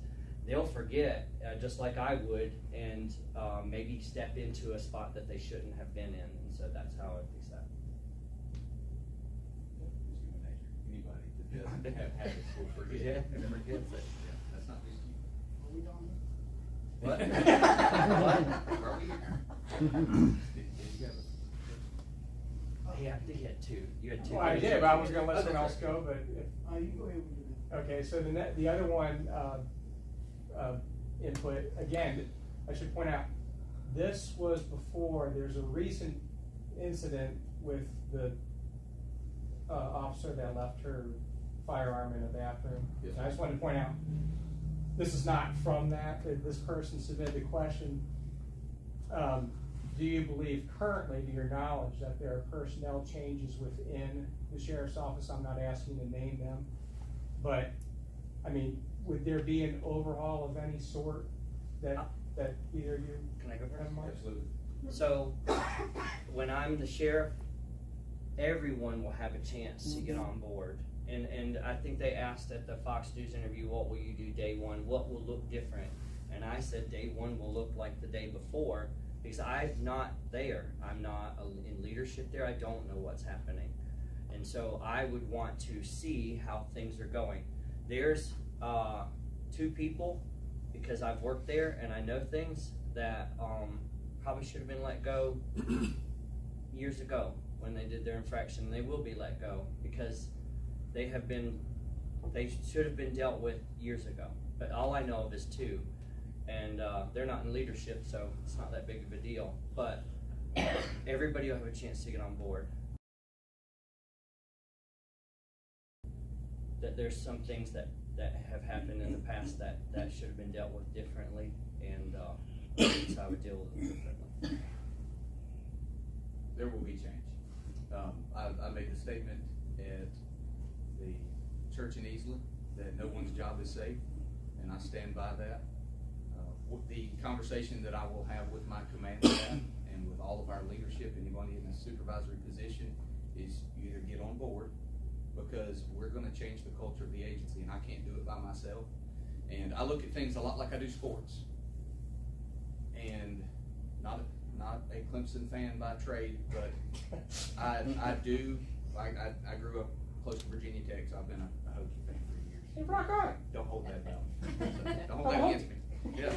they'll forget, just like I would, and maybe step into a spot that they shouldn't have been in. And so that's how I fix that. Anybody that doesn't have habits will forget. Yeah, Never forgets it. Yeah, that's not just you. Are we done? What? Are we here? Did you have Yeah, I think you had two. You had two. Well, I did, but I was gonna let someone else go, but if, You go ahead with it. okay, so the other one, input, again, I should point out, this was before, there's a recent incident with the officer that left her firearm in a bathroom. Yes. So I just wanted to point out, this is not from that. This person submitted a question. Do you believe currently, to your knowledge, that there are personnel changes within the sheriff's office? I'm not asking you to name them, but I mean, would there be an overhaul of any sort that either of you? Can I go first? have in mind? Absolutely. So, when I'm the sheriff, everyone will have a chance to get on board. And I think they asked at the Fox News interview, what will you do day one? What will look different? And I said day one will look like the day before, because I'm not there. I'm not in leadership there. I don't know what's happening. And so I would want to see how things are going. There's two people, because I've worked there and I know things, that probably should have been let go years ago when they did their infraction. They will be let go because they should have been dealt with years ago. But all I know of is two, and they're not in leadership, so it's not that big of a deal. But everybody will have a chance to get on board. That there's some things that have happened in the past that should have been dealt with differently, and so I would deal with them differently. There will be change. I made a statement at the church in Eastland that no one's job is safe, and I stand by that. The conversation that I will have with my command staff and with all of our leadership, anybody in a supervisory position, is you either get on board, because we're going to change the culture of the agency, and I can't do it by myself. And I look at things a lot like I do sports, and not a Clemson fan by trade, but I grew up close to Virginia Tech, so I've been a Hokie fan for years. Hey, rock on. Don't hold that about. Don't hold that against me. Yeah.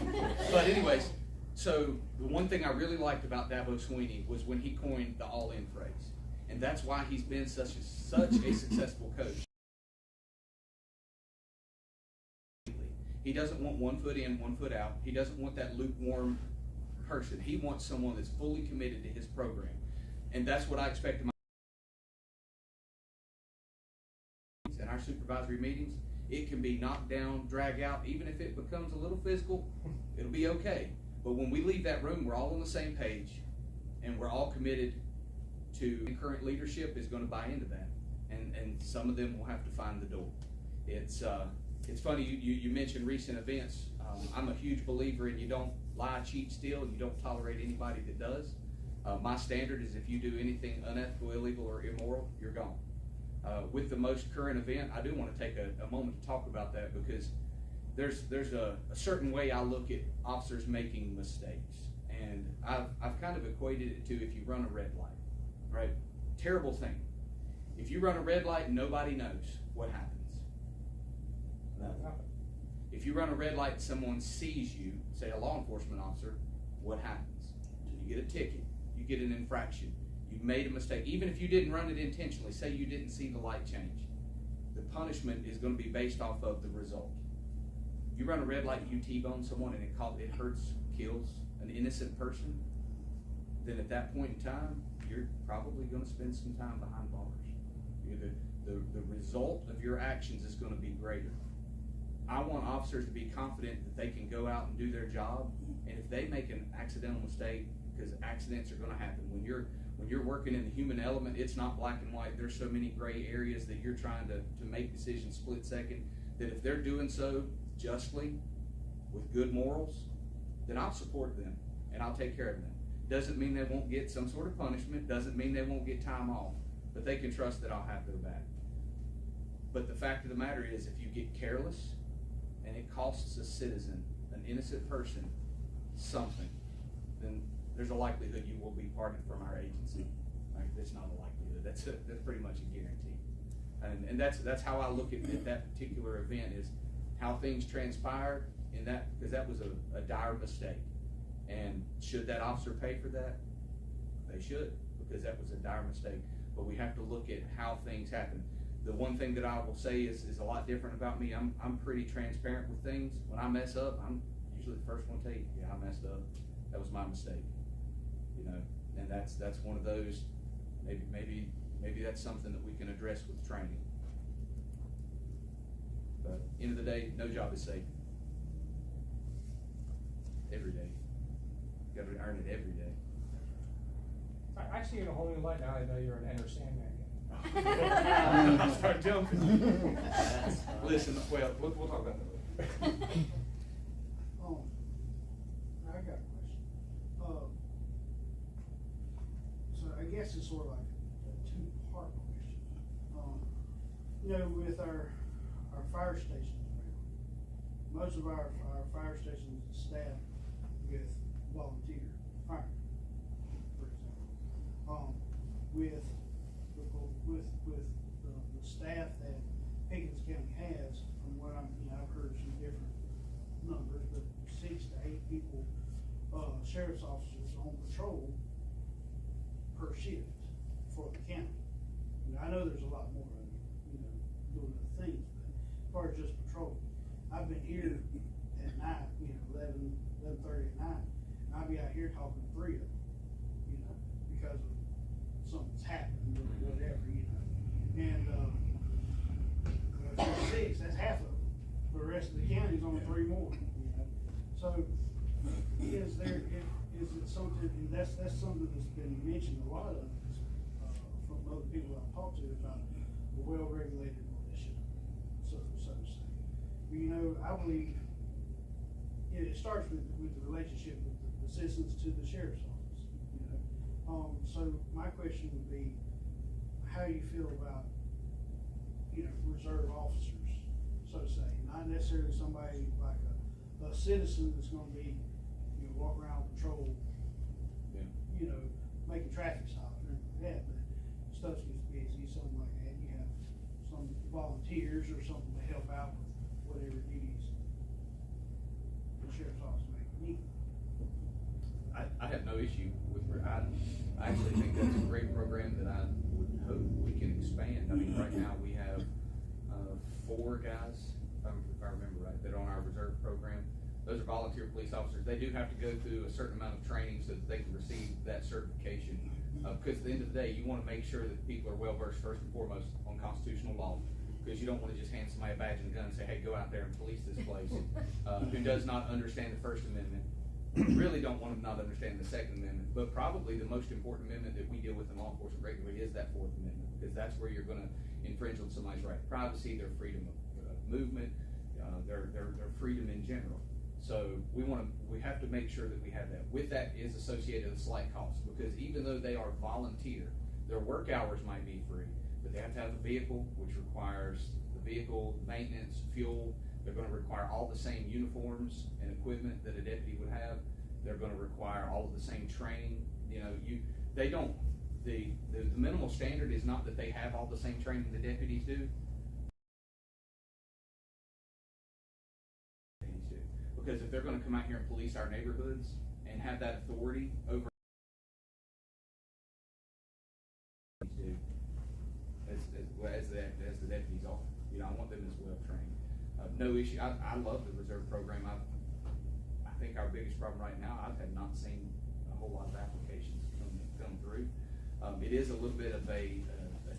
But anyways, so the one thing I really liked about Dabo Sweeney was when he coined the all-in phrase, and that's why he's been such a successful coach. He doesn't want 1 foot in, 1 foot out. He doesn't want that lukewarm person. He wants someone that's fully committed to his program, and that's what I expect of my. In our supervisory meetings, it can be knocked down, drag out. Even if it becomes a little physical, it'll be okay. But when we leave that room, we're all on the same page, and we're all committed to current leadership is going to buy into that, and some of them will have to find the door. It's funny, you mentioned recent events. I'm a huge believer in you don't lie, cheat, steal, and you don't tolerate anybody that does. My standard is if you do anything unethical, illegal, or immoral, you're gone. With the most current event, I do want to take a moment to talk about that, because there's a certain way I look at officers making mistakes, and I've kind of equated it to if you run a red light, right? Terrible thing. If you run a red light, nobody knows what happens. Nothing. If you run a red light and someone sees you, say a law enforcement officer, what happens? You get a ticket, you get an infraction, you made a mistake. Even if you didn't run it intentionally, say you didn't see the light change, the punishment is going to be based off of the result. You run a red light, you T-bone someone, and it hurts, kills an innocent person, then at that point in time, you're probably going to spend some time behind bars. The result of your actions is going to be greater. I want officers to be confident that they can go out and do their job, and if they make an accidental mistake, because accidents are going to happen. When you're working in the human element, it's not black and white. There's so many gray areas that you're trying to make decisions split second, that if they're doing so justly, with good morals, then I'll support them and I'll take care of them. Doesn't mean they won't get some sort of punishment, doesn't mean they won't get time off, but they can trust that I'll have their back. But the fact of the matter is, if you get careless and it costs a citizen, an innocent person, something, then there's a likelihood you will be pardoned from our agency. Right? That's not a likelihood. That's pretty much a guarantee. And that's how I look at that particular event, is how things transpired in that, because that was a dire mistake. And should that officer pay for that? They should, because that was a dire mistake. But we have to look at how things happen. The one thing that I will say is a lot different about me. I'm pretty transparent with things. When I mess up, I'm usually the first one to tell you, yeah, I messed up. That was my mistake. You know, and that's one of those. Maybe that's something that we can address with training. But end of the day, no job is safe. Every day, you got to earn it every day. I see you in a whole new light now. I know you're an Enter Sandman. Start jumping. Listen, well, we'll talk about that later. I got a question. So I guess it's sort of like a two-part question. You know, with our fire stations around, most of our fire stations are staffed with volunteer firemen, for example. With the staff that Pickens County has, from what I've heard some different numbers, but 6 to 8 people, sheriff's officers on patrol per shift for the county. And I know there's a lot more of them, doing other things, but as far as just patrol, I've been here at night, 11:30 at night, and I'll be out here talking to 3 of them, because of something's happened or whatever, And if there's 6, that's half of them. The rest of the county's only 3 more, So is it something, and that's something that's been mentioned a lot of from other people I've talked to about a well-regulated militia, so to say. I believe it starts with the relationship with the citizens to the sheriff's office. So my question would be, how do you feel about, reserve officers, so to say, not necessarily somebody like a citizen that's going to be, walk around patrol, making traffic stops and everything like that, but stuff gets busy, something like that. You have some volunteers or something to help out with whatever duties the sheriff's office may need. I have no issue with I actually think that's a great program that I would hope we can expand. I mean, right now we have 4 guys, if I remember right, that are on our reserve program. Those are volunteer police officers. They do have to go through a certain amount of training so that they can receive that certification. Because at the end of the day, you want to make sure that people are well versed first and foremost on constitutional law. Because you don't want to just hand somebody a badge and a gun and say, hey, go out there and police this place, who does not understand the First Amendment really don't want them not understand the Second Amendment, but probably the most important amendment that we deal with in law enforcement regularly is that Fourth Amendment, because that's where you're going to infringe on somebody's right to privacy, their freedom of movement, their freedom in general. So we have to make sure that we have that. With that is associated a slight cost, because even though they are volunteer, their work hours might be free, but they have to have a vehicle, which requires the vehicle maintenance, fuel. They're going to require all the same uniforms and equipment that a deputy would have. They're going to require all of the same training. The minimal standard is not that they have all the same training the deputies do. Because if they're going to come out here and police our neighborhoods and have that authority over as the deputies are, I want them as well trained. No issue. I love the reserve program. I think our biggest problem right now, I have not seen a whole lot of applications come through. It is a little bit of a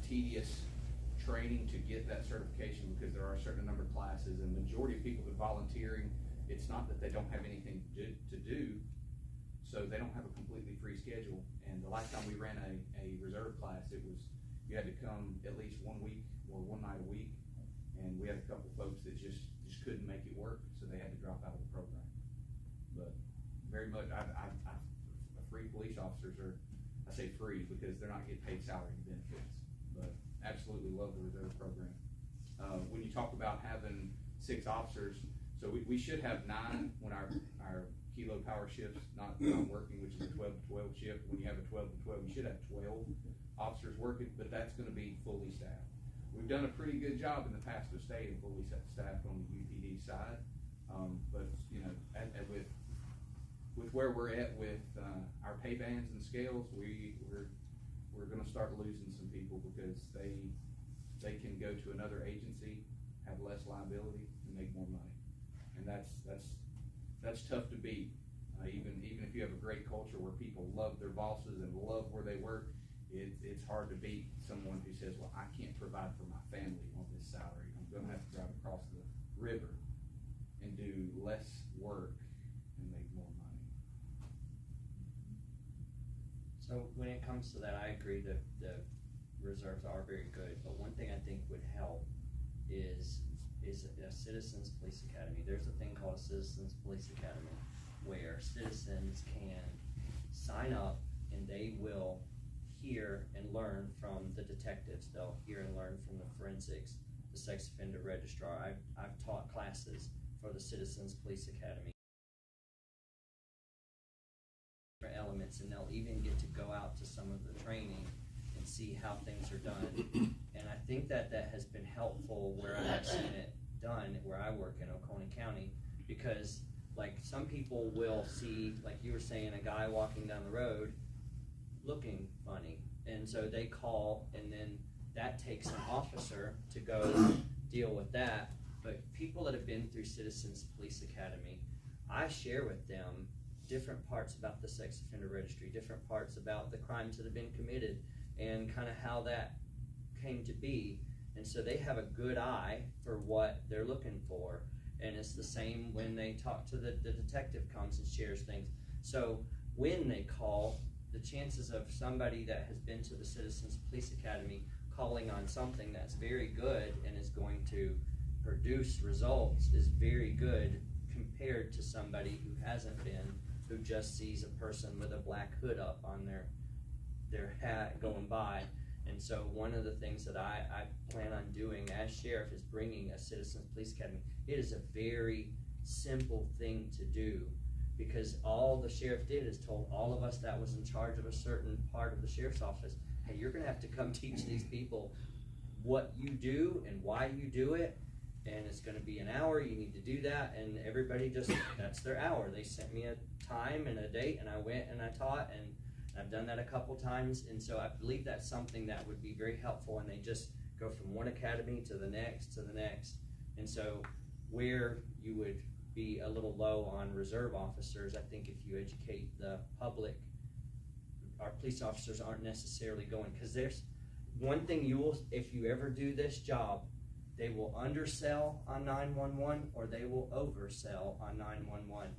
tedious training to get that certification, because there are a certain number of classes, and the majority of people that are volunteering, it's not that they don't have anything to do, so they don't have a completely free schedule. And the last time we ran a reserve class, you had to come at least 1 week or one night a week, and we had a couple folks that just couldn't make it work, so they had to drop out of the program. But very much, free police officers are, I say free because they're not getting paid salary and benefits, but absolutely love the reserve program. When you talk about having 6 officers, so we should have 9 when our kilo power shifts not working, which is a 12 to 12 shift. When you have a 12 to 12, you should have 12 officers working, but that's going to be fully staffed. We've done a pretty good job in the past of staying fully staffed on the UPD side, but with where we're at with our pay bands and scales, we're going to start losing some people, because they can go to another agency, have less liability, and make more money, and that's tough to beat. Even if you have a great culture where people love their bosses and love where they work, it's hard to beat someone who says, well, I can't provide for my family on this salary. I'm going to have to drive across the river and do less work and make more money. So when it comes to that, I agree that the reserves are very good, but one thing I think would help is a Citizens Police Academy. There's a thing called a Citizens Police Academy where citizens can sign up and they will hear and learn from the detectives. They'll hear and learn from the forensics, the sex offender registrar. I've taught classes for the Citizens Police Academy elements, and they'll even get to go out to some of the training and see how things are done. And I think that has been helpful where I've seen it done where I work in Oconee County, because like some people will see, like you were saying, a guy walking down the road looking funny, and so they call, and then that takes an officer to go deal with that. But people that have been through Citizens Police Academy, I share with them different parts about the sex offender registry, different parts about the crimes that have been committed, and kind of how that came to be. And so they have a good eye for what they're looking for. And it's the same when they talk to the detective comes and shares things. So when they call, the chances of somebody that has been to the Citizens Police Academy calling on something that's very good and is going to produce results is very good compared to somebody who hasn't been, who just sees a person with a black hood up on their hat going by. And so one of the things that I plan on doing as sheriff is bringing a Citizens Police Academy. It is a very simple thing to do, because all the sheriff did is told all of us that was in charge of a certain part of the sheriff's office, hey, you're gonna have to come teach these people what you do and why you do it, and it's gonna be an hour, you need to do that. And everybody just, that's their hour. They sent me a time and a date, and I went and I taught, and I've done that a couple times. And so I believe that's something that would be very helpful, and they just go from one academy to the next to the next. And so where you would be a little low on reserve officers, I think if you educate the public, our police officers aren't necessarily going, because there's one thing you will, if you ever do this job, they will undersell on 911 or they will oversell on 911.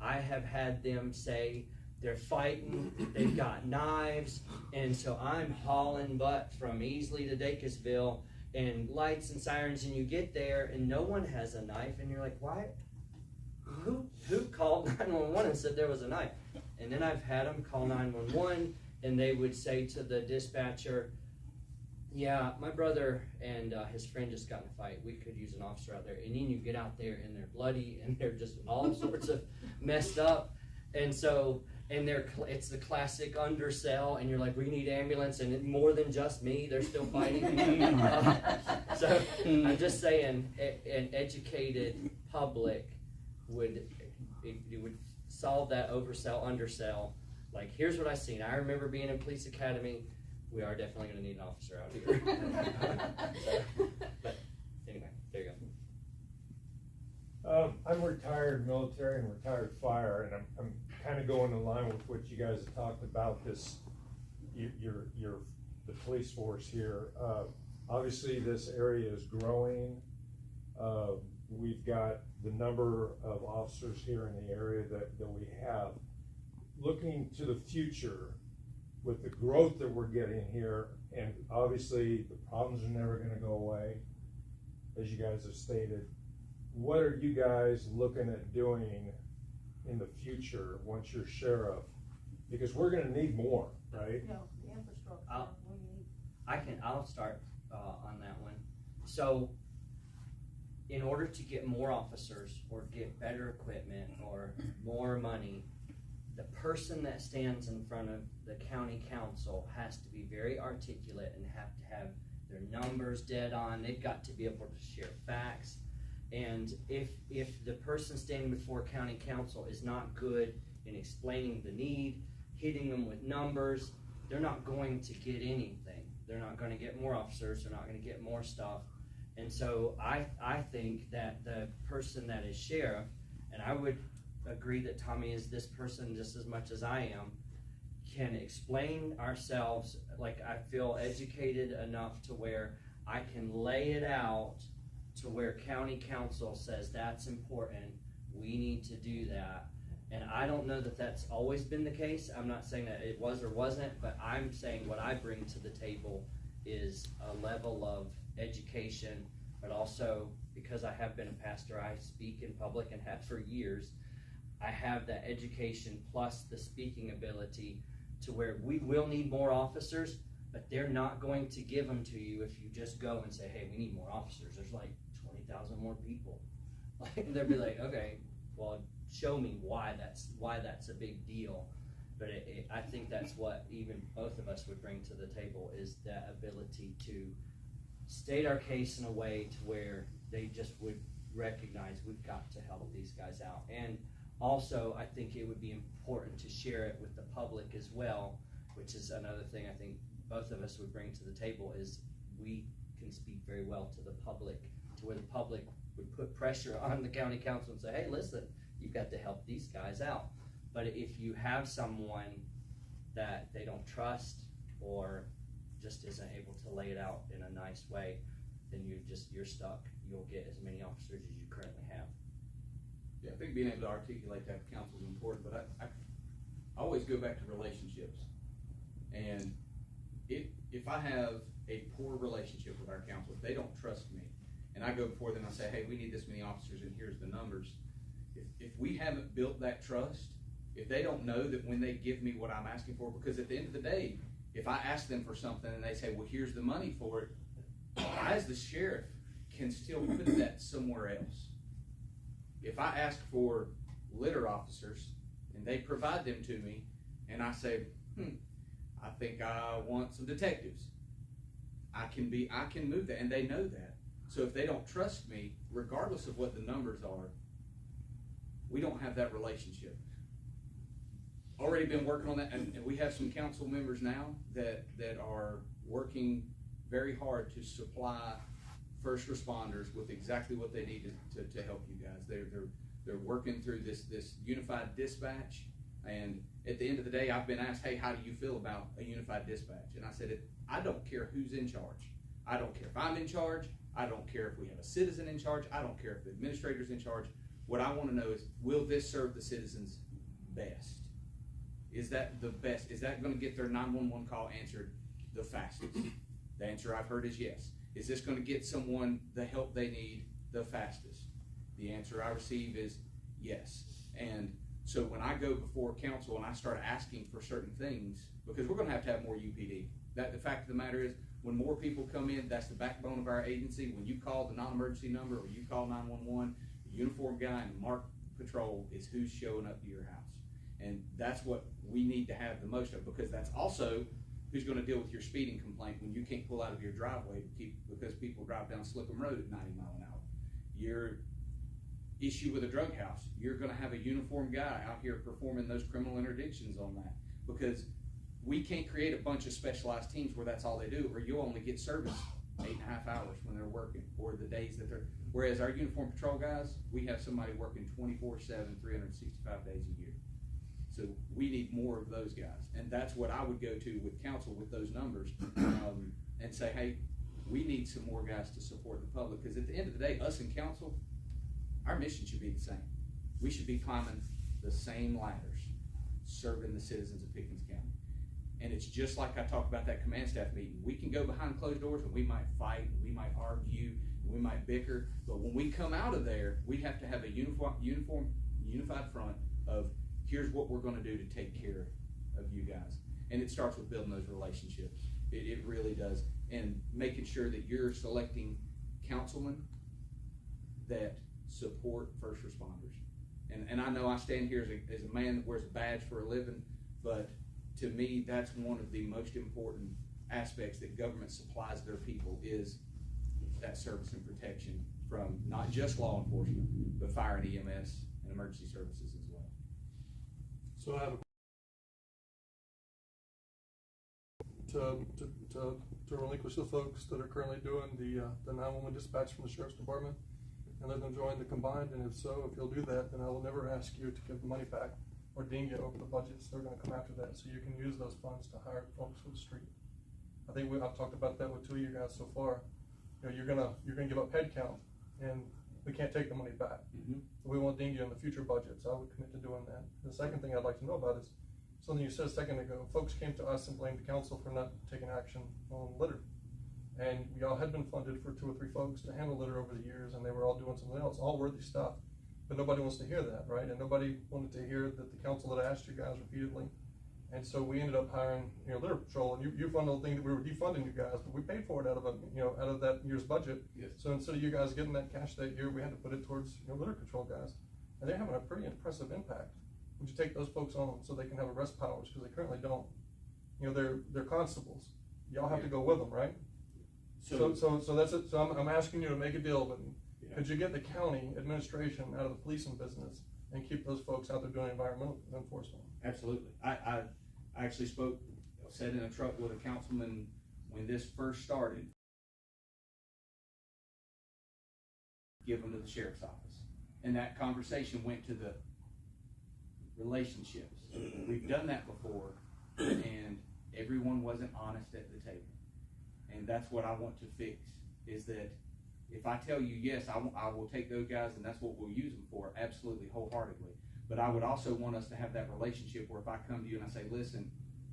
I have had them say they're fighting, they've got knives, and so I'm hauling butt from Easley to Dacusville, and lights and sirens, and you get there and no one has a knife, and you're like, why? Who called 911 and said there was a knife? And then I've had them call 911, and they would say to the dispatcher, yeah, my brother and his friend just got in a fight. We could use an officer out there. And then you get out there and they're bloody and they're just all sorts of messed up. And so, it's the classic undersell, and you're like, we need ambulance, and more than just me, they're still fighting. So I'm just saying, an educated public would solve that oversell, undersell. Like, here's what I seen. I remember being in police academy. We are definitely going to need an officer out here. But anyway, there you go. I'm retired military and retired fire, and I'm kind of going in line with what you guys have talked about. This, the police force here. Obviously, this area is growing. We've got the number of officers here in the area that we have. Looking to the future, with the growth that we're getting here, and obviously the problems are never going to go away, as you guys have stated, what are you guys looking at doing in the future once you're sheriff? Because we're going to need more, right? Yeah, the infrastructure. I'll start on that one. So, in order to get more officers or get better equipment or more money, the person that stands in front of the county council has to be very articulate and have to have their numbers dead on. They've got to be able to share facts. And if the person standing before county council is not good in explaining the need, hitting them with numbers, they're not going to get anything. They're not going to get more officers. They're not going to get more stuff. And so I think that the person that is sheriff, and I would agree that Tommy is this person just as much as I am, can explain ourselves. Like, I feel educated enough to where I can lay it out to where county council says that's important, we need to do that. And I don't know that that's always been the case. I'm not saying that it was or wasn't, but I'm saying what I bring to the table is a level of education, but also because I have been a pastor, I speak in public and have for years. I have that education plus the speaking ability to where we will need more officers, but they're not going to give them to you if you just go and say, hey, we need more officers. There's like 20,000 more people. Like, they'll be like, okay, well, show me why that's a big deal. But I think that's what even both of us would bring to the table, is that ability to state our case in a way to where they just would recognize we've got to help these guys out. And also, I think it would be important to share it with the public as well, which is another thing I think both of us would bring to the table, is we can speak very well to the public, to where the public would put pressure on the county council and say, hey, listen, you've got to help these guys out. But if you have someone that they don't trust or just isn't able to lay it out in a nice way, then you're stuck. You'll get as many officers as you currently have. Yeah, I think being able to articulate that to council is important, but I always go back to relationships. And if I have a poor relationship with our council, if they don't trust me, and I go before them and I say, hey, we need this many officers and here's the numbers. If we haven't built that trust, if they don't know that when they give me what I'm asking for, because at the end of the day, if I ask them for something and they say, well, here's the money for it, I as the sheriff can still put that somewhere else. If I ask for litter officers and they provide them to me and I say, I think I want some detectives, I can move that, and they know that. So if they don't trust me, regardless of what the numbers are, we don't have that relationship. Already been working on that, and we have some council members now that are working very hard to supply first responders with exactly what they need to help you guys. They're working through this unified dispatch, and at the end of the day, I've been asked, hey, how do you feel about a unified dispatch? And I said, I don't care who's in charge. I don't care if I'm in charge. I don't care if we have a citizen in charge. I don't care if the administrator's in charge. What I want to know is, will this serve the citizens best? Is that the best? Is that going to get their 911 call answered the fastest? The answer I've heard is yes. Is this going to get someone the help they need the fastest? The answer I receive is yes. And so when I go before council and I start asking for certain things, because we're going to have more UPD. That the fact of the matter is, when more people come in, that's the backbone of our agency. When you call the non-emergency number or you call 911, the uniformed guy in marked patrol is who's showing up to your house. And that's what we need to have the most of, because that's also who's going to deal with your speeding complaint when you can't pull out of your driveway because people drive down Slippery Road at 90 miles an hour. Your issue with a drug house, you're going to have a uniformed guy out here performing those criminal interdictions on that, because we can't create a bunch of specialized teams where that's all they do, or you'll only get service 8.5 hours when they're working, or the days that they're, whereas our uniform patrol guys, we have somebody working 24/7, 365 days a year. So we need more of those guys. And that's what I would go to with council with those numbers, and say, hey, we need some more guys to support the public, because at the end of the day, us and council, our mission should be the same. We should be climbing the same ladders, serving the citizens of Pickens County. And it's just like I talked about that command staff meeting. We can go behind closed doors and we might fight, and we might argue, and we might bicker, but when we come out of there, we have to have a unified front of, here's what we're gonna do to take care of you guys. And it starts with building those relationships. It really does. And making sure that you're selecting councilmen that support first responders. And I know I stand here as a man that wears a badge for a living, but to me, that's one of the most important aspects that government supplies their people, is that service and protection from not just law enforcement, but fire and EMS and emergency services as well. So I have to relinquish the folks that are currently doing the 911 dispatch from the Sheriff's Department and let them join the combined, and if so, if you'll do that, then I will never ask you to give the money back or ding you over the budgets. They're gonna come after that, so you can use those funds to hire folks for the street. I think I've talked about that with 2 of you guys so far. You know, you're gonna give up head count, and we can't take the money back. We won't ding you in the future budgets. I would commit to doing that. The second thing I'd like to know about is something you said a second ago. Folks came to us and blamed the council for not taking action on litter. And we all had been funded for 2 or 3 folks to handle litter over the years, and they were all doing something else, all worthy stuff. But nobody wants to hear that, right? And nobody wanted to hear that the council had asked you guys repeatedly. And so we ended up hiring, litter patrol, and you funded the thing that we were defunding you guys, but we paid for it out of that year's budget. Yes. So instead of you guys getting that cash that year, we had to put it towards litter control guys, and they're having a pretty impressive impact. Would you take those folks on so they can have arrest powers, because they currently don't? They're constables. Y'all have to go with them, right? So that's it. So I'm asking you to make a deal with me. Yeah. Could you get the county administration out of the policing business and keep those folks out there doing environmental enforcement? Absolutely. I actually sat in a truck with a councilman when this first started, give them to the sheriff's office. And that conversation went to the relationships. We've done that before, and everyone wasn't honest at the table. And that's what I want to fix, is that if I tell you, yes, I will take those guys and that's what we'll use them for, absolutely, wholeheartedly. But I would also want us to have that relationship where if I come to you and I say, listen,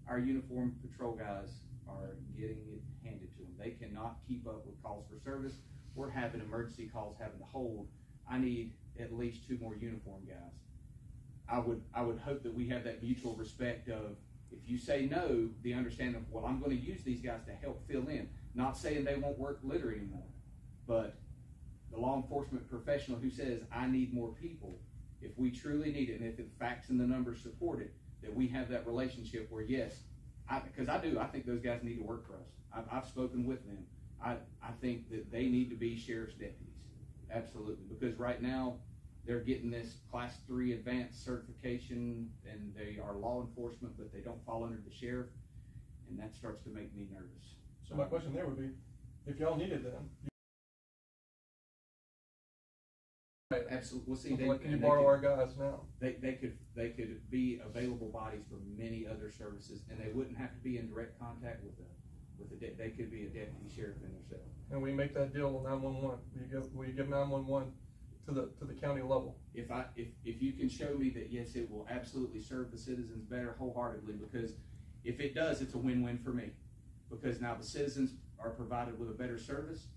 our uniformed patrol guys are getting it handed to them. They cannot keep up with calls for service. We're having emergency calls having to hold. I need at least 2 more uniformed guys. I would hope that we have that mutual respect of, if you say no, the understanding of, well, I'm going to use these guys to help fill in. Not saying they won't work litter anymore, but the law enforcement professional who says, I need more people, if we truly need it, and if the facts and the numbers support it, that we have that relationship where, yes, because I think those guys need to work for us. I've spoken with them. I think that they need to be sheriff's deputies, absolutely, because right now they're getting this class 3 advanced certification and they are law enforcement, but they don't fall under the sheriff, and that starts to make me nervous. So my question there would be, if y'all needed them, absolutely. Well, see, can you borrow our guys now? They could be available bodies for many other services, and they wouldn't have to be in direct contact with they could be a deputy sheriff in themselves. And we make that deal with 911. We give 911 to the county level. If you can show me that, yes, it will absolutely serve the citizens better wholeheartedly, because if it does, it's a win-win for me. Because now the citizens are provided with a better service,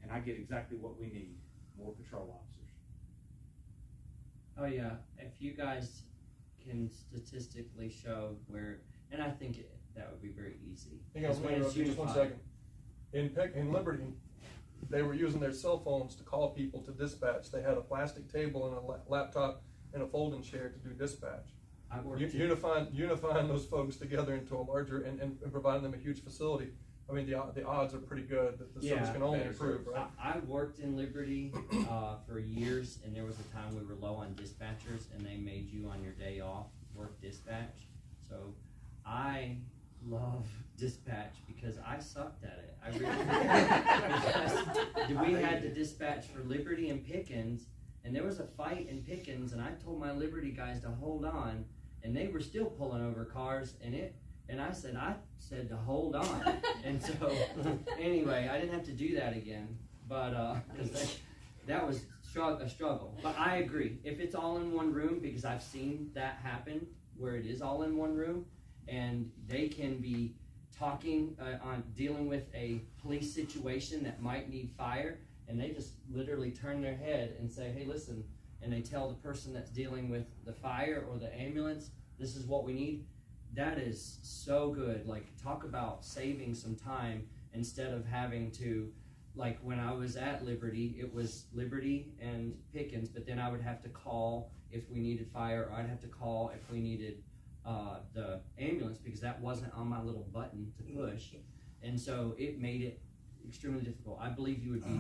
and I get exactly what we need, more patrol officers. Oh yeah, if you guys can statistically show where, and I think that would be very easy. Hang on, Because when it's just 1 unified- second. In Liberty, they were using their cell phones to call people to dispatch. They had a plastic table and a laptop and a folding chair to do dispatch. I worked Unifying those folks together into a larger and providing them a huge facility. I mean, the odds are pretty good that the service can only improve, right? I worked in Liberty for years, and there was a time we were low on dispatchers, and they made you on your day off work dispatch. So I love dispatch because I sucked at it. I really did. We had to dispatch for Liberty and Pickens, and there was a fight in Pickens, and I told my Liberty guys to hold on, and they were still pulling over cars, and I said to hold on. And so, anyway, I didn't have to do that again, but, cause that was a struggle. But I agree, if it's all in one room, because I've seen that happen, where it is all in one room, and they can be talking on dealing with a police situation that might need fire, and they just literally turn their head and say, hey, listen, and they tell the person that's dealing with the fire or the ambulance, this is what we need. That is so good. Like, talk about saving some time instead of having to, like when I was at Liberty, it was Liberty and Pickens, but then I would have to call if we needed fire, or I'd have to call if we needed the ambulance, because that wasn't on my little button to push. And so it made it extremely difficult. I believe you would be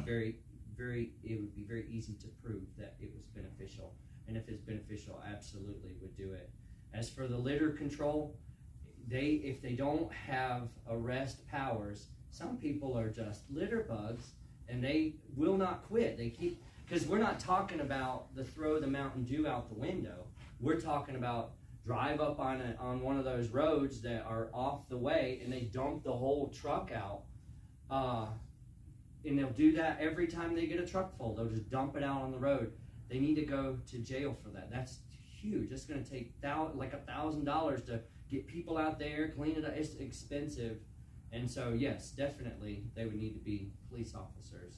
it would be very easy to prove that it was beneficial. And if it's beneficial, absolutely would do it. As for the litter control, if they don't have arrest powers, some people are just litter bugs, and they will not quit. They keep, because we're not talking about the throw the Mountain Dew out the window. We're talking about drive up on one of those roads that are off the way, and they dump the whole truck out. And they'll do that every time they get a truck full. They'll just dump it out on the road. They need to go to jail for that. That's huge. It's going to take like $1,000 to get people out there, clean it up. It's expensive. And so, yes, definitely, they would need to be police officers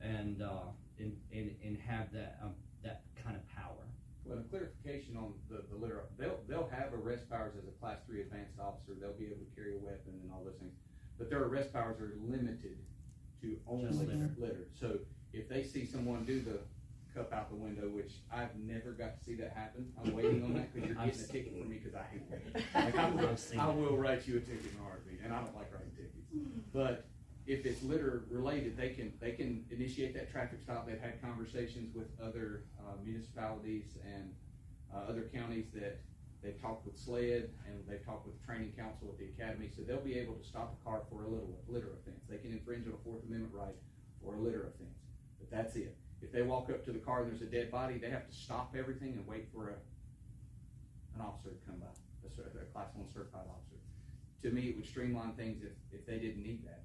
and have that kind of power. Well, a clarification on the litter, they'll have arrest powers as a Class 3 advanced officer. They'll be able to carry a weapon and all those things. But their arrest powers are limited to only litter. So if they see someone do the cup out the window, which I've never got to see that happen, I'm waiting on that because you're getting a ticket for me because I hate that. Like I will write you a ticket in a heartbeat, and I don't like writing tickets. But if it's litter related, they can initiate that traffic stop. They've had conversations with other municipalities and other counties that they've talked with SLED, and they've talked with the training council at the academy, so they'll be able to stop a car for a litter offense. They can infringe on a Fourth Amendment right for a litter offense, but that's it. If they walk up to the car and there's a dead body, they have to stop everything and wait for an officer to come by, a Class 1 certified officer. To me, it would streamline things if they didn't need that.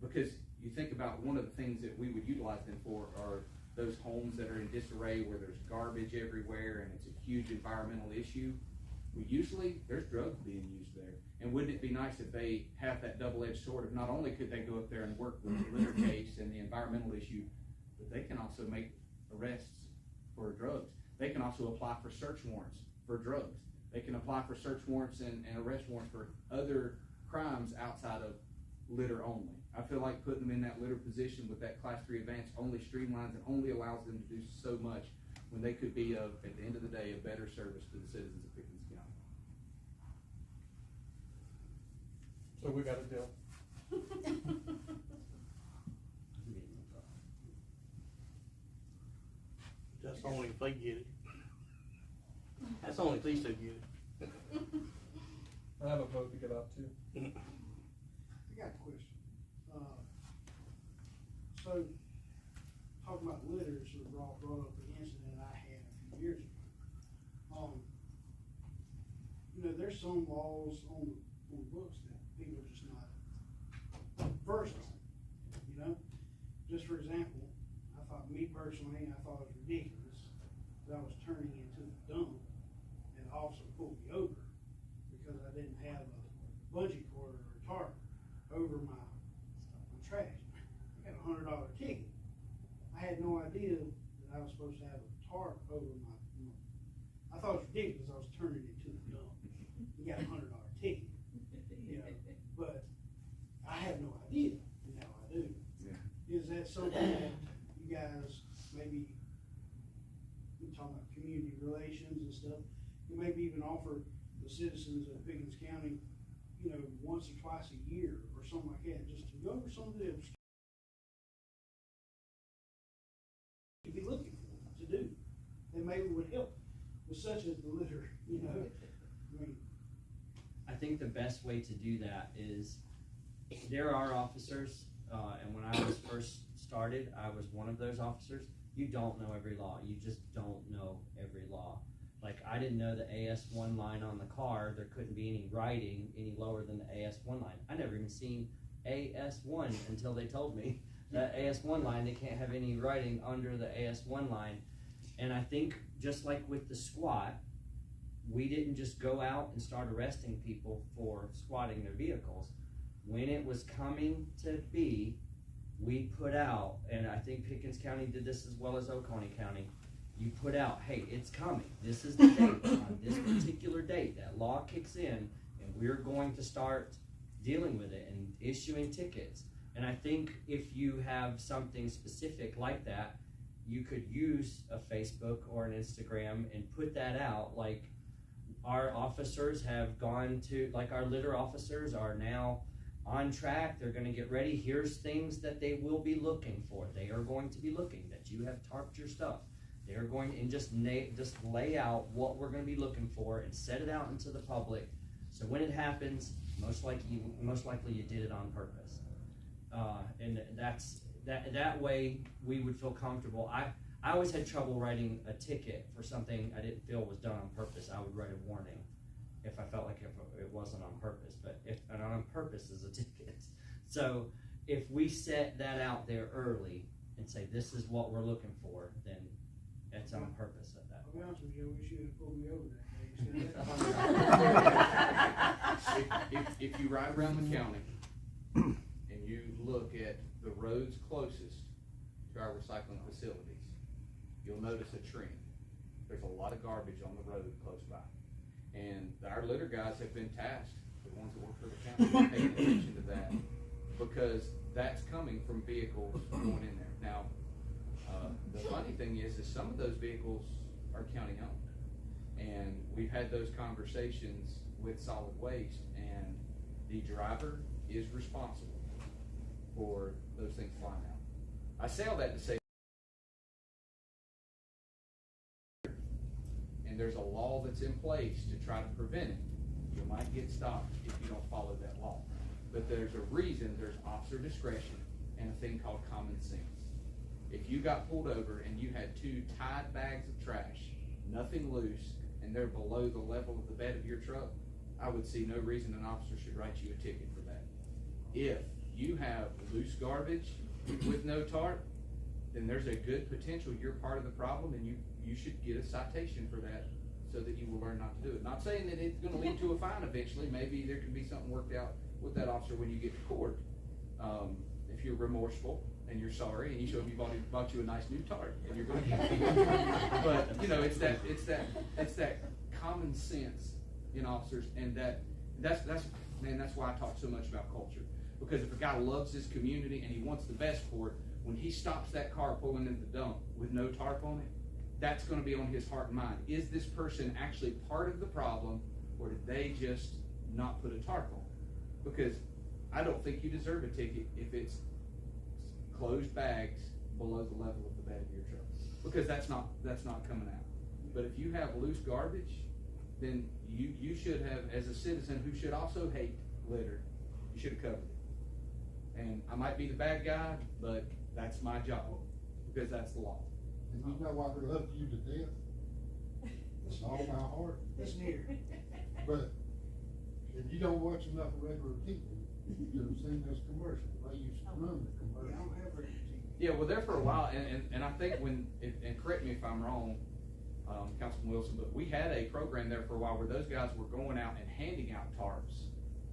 Because you think about one of the things that we would utilize them for are those homes that are in disarray where there's garbage everywhere and it's a huge environmental issue. There's drugs being used there. And wouldn't it be nice if they have that double-edged sword of not only could they go up there and work with the litter case and the environmental issue, but they can also make arrests for drugs. They can also apply for search warrants for drugs. They can apply for search warrants and arrest warrants for other crimes outside of litter only. I feel like putting them in that litter position with that Class 3 advance only streamlines and only allows them to do so much when they could be, at the end of the day, a better service to the citizens of Pickens County. So we got a deal. That's only if they get it. That's only if these two get it. I have a vote to get out too. I got a question. So, talking about litters, brought up the incident I had a few years ago. There's some laws on the books that people are just not versed on. Just for example, I me personally, I thought it was ridiculous that I was turning into the dump and the officer pulled me over because I didn't have a bungee cord or a tarp over my trash. I got a $100 ticket. I had no idea that I was supposed to have a tarp over my. I thought it was ridiculous. I was turning into the dump. You got a $100 ticket, you know, but I had no idea, and now I do. Yeah. Is that something that you guys maybe, we talking about community relations and stuff, you maybe even offer the citizens of Pickens County, you know, once or twice a year or something like that, just to go over some of the you'd be looking for to do, that maybe would help with such as the litter, you know. I mean, I think the best way to do that is, there are officers, and when I was first started, I was one of those officers. You don't know every law. You just don't know every law. Like, I didn't know the AS1 line on the car, there couldn't be any writing any lower than the AS1 line. I never even seen AS1 until they told me that AS1 line, they can't have any writing under the AS1 line. And I think just like with the squat, we didn't just go out and start arresting people for squatting their vehicles. When it was coming to be, we put out, and I think Pickens County did this as well as Oconee County, you put out, hey, it's coming. This is the date. On this particular date, that law kicks in, and we're going to start dealing with it and issuing tickets. And I think if you have something specific like that, you could use a Facebook or an Instagram and put that out. Like, our officers have gone to, like, our litter officers are now on track. They're going to get ready. Here's things that they will be looking for. They are going to be looking that you have tarped your stuff. They're going to, and just lay out what we're going to be looking for and set it out into the public. So when it happens, most likely you did it on purpose. And that way we would feel comfortable. I always had trouble writing a ticket for something I didn't feel was done on purpose. I would write a warning if I felt like it wasn't on purpose, but if and on purpose is a ticket. So if we set that out there early and say this is what we're looking for, then it's on purpose at that I'll be point. honest with you, I wish you had pulled me over that day. If you ride around the county and you look at the roads closest to our recycling facilities, you'll notice a trend. There's a lot of garbage on the road close by. And our litter guys have been tasked, the ones that work for the county, paying attention to that, because that's coming from vehicles going in there. Now, the funny thing is some of those vehicles are county owned. And we've had those conversations with solid waste, and the driver is responsible for those things flying out. I say all that to say, and there's a law that's in place to try to prevent it. You might get stopped if you don't follow that law. But there's a reason, there's officer discretion and a thing called common sense. If you got pulled over and you had 2 tied bags of trash, nothing loose, and they're below the level of the bed of your truck, I would see no reason an officer should write you a ticket for that. If you have loose garbage with no tarp, then there's a good potential you're part of the problem, and you should get a citation for that so that you will learn not to do it. Not saying that it's going to lead to a fine eventually. Maybe there could be something worked out with that officer when you get to court. If you're remorseful and you're sorry and you show him you bought you a nice new tarp and you're going to get it. But you know, it's that common sense in officers, and that's why I talk so much about culture. Because if a guy loves his community and he wants the best for it, when he stops that car pulling into the dump with no tarp on it, that's going to be on his heart and mind. Is this person actually part of the problem, or did they just not put a tarp on? Because I don't think you deserve a ticket if it's closed bags below the level of the bed of your truck, because that's not coming out. But if you have loose garbage, then you should have, as a citizen who should also hate litter, you should have covered it. And I might be the bad guy, but that's my job, because that's the law. And you know I love you to death. It's all my heart. Listen here. But if you don't watch enough regular TV, you've seen this commercial. They used to run the I commercial. don't have regular TV. Yeah, well, there for a while, and I think and correct me if I'm wrong, Councilman Wilson, but we had a program there for a while where those guys were going out and handing out tarps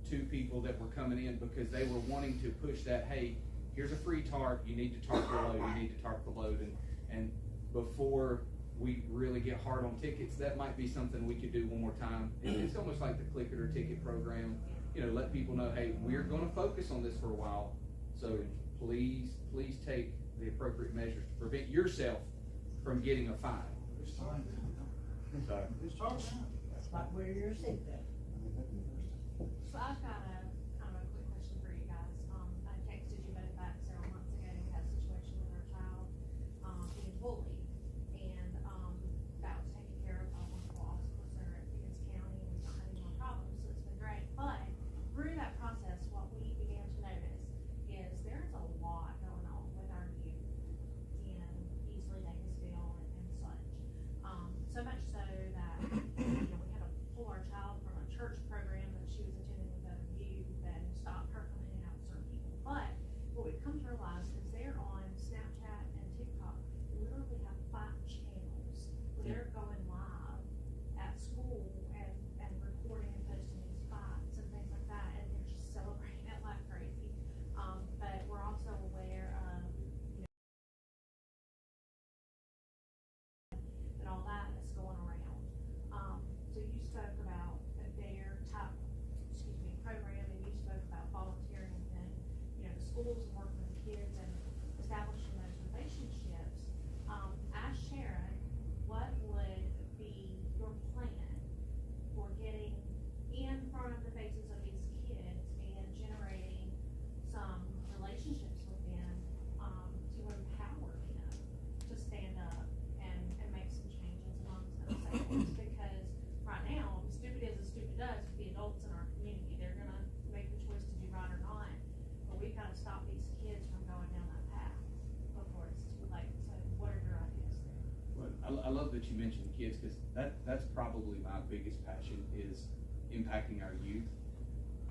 to people that were coming in because they were wanting to push that, hey, here's a free tarp, you need to tarp the load, you need to tarp the load, and before we really get hard on tickets, that might be something we could do one more time. It's almost like the click it or ticket program, let people know, hey, we're gonna focus on this for a while, so please take the appropriate measures to prevent yourself from getting a fine. So, Like where you're sitting at. So I've got a kind of a quick question for you guys. I texted you both back several months ago. We had a situation with our child being bullied, and that was taken care of by a wonderful officer at Pickens County, and we've not had any more problems, so it's been great. But through that process, what we began to notice is there's a lot going on with our youth in Easley, Davisville, and such. So much so that we had to pull our child from a church program that she was attending with other youth and stop her coming in and out with certain people. But what we've come to realize is they're on Snapchat and TikTok. They literally have 5 channels where they're going live at school and recording and posting these fights and things like that, and they're just celebrating it like crazy. But we're also aware of and all that that's going around. So you spoke about a DARE type, program, and you spoke about volunteering within, the schools and working with the kids and establishing those relationships. As Sharon, what would be your plan for getting in front of the faces of these kids and generating some relationships with them to empower them to stand up and make some changes amongst themselves? Because right now, stupid is as stupid does with the adults in our community. They're gonna make the choice to do right or not, but we've got to stop these kids from going down that path before it's too late. So what are your ideas there? well, I love that you mentioned the kids, because that's probably my biggest passion is impacting our youth.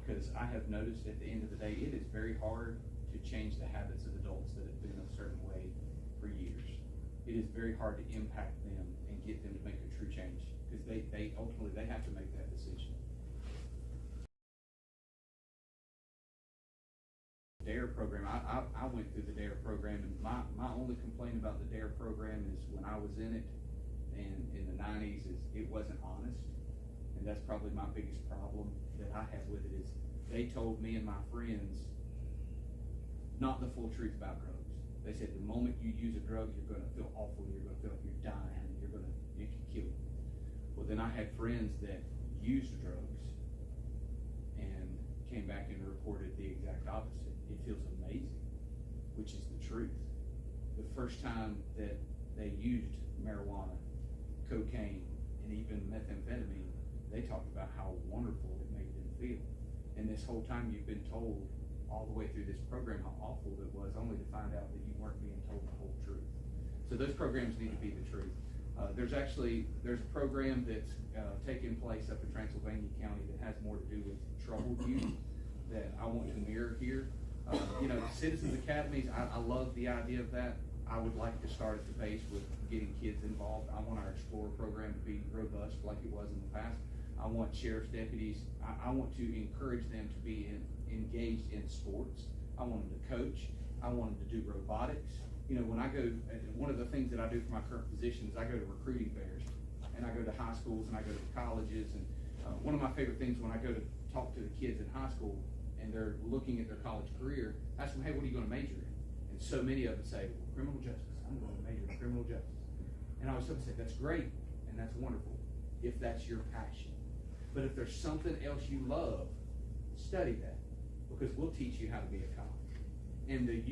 Because I have noticed at the end of the day, it is very hard to change the habits of adults that have been a certain way for years. It is very hard to impact them and get them to make a true change, because they ultimately they have to make that decision. DARE program, I went through the DARE program, and my only complaint about the DARE program is when I was in it, and in the 90s, is it wasn't honest. And that's probably my biggest problem that I have with it, is they told me and my friends not the full truth about drugs. They said the moment you use a drug, you're gonna feel awful, you're gonna feel like you're dying, it can kill you. Well, then I had friends that used drugs and came back and reported the exact opposite. It feels amazing, which is the truth. The first time that they used marijuana, cocaine, and even methamphetamine, they talked about how wonderful it made them feel. And this whole time you've been told all the way through this program how awful it was, only to find out that you weren't being told the whole truth. So those programs need to be the truth. There's a program that's taking place up in Transylvania County that has more to do with troubled youth that I want to mirror here. Citizens Academies, I love the idea of that. I would like to start at the base with getting kids involved. I want our Explorer program to be robust like it was in the past. I want sheriff's deputies, I want to encourage them to be engaged in sports. I want them to coach. I want them to do robotics. When I go, one of the things that I do for my current position is I go to recruiting fairs, and I go to high schools and I go to colleges, and one of my favorite things when I go to talk to the kids in high school and they're looking at their college career, I ask them, hey, what are you going to major in? And so many of them say, well, criminal justice. I'm going to major in criminal justice. And I always say, that's great and that's wonderful if that's your passion. But if there's something else you love, study that, because we'll teach you how to be a cop. And the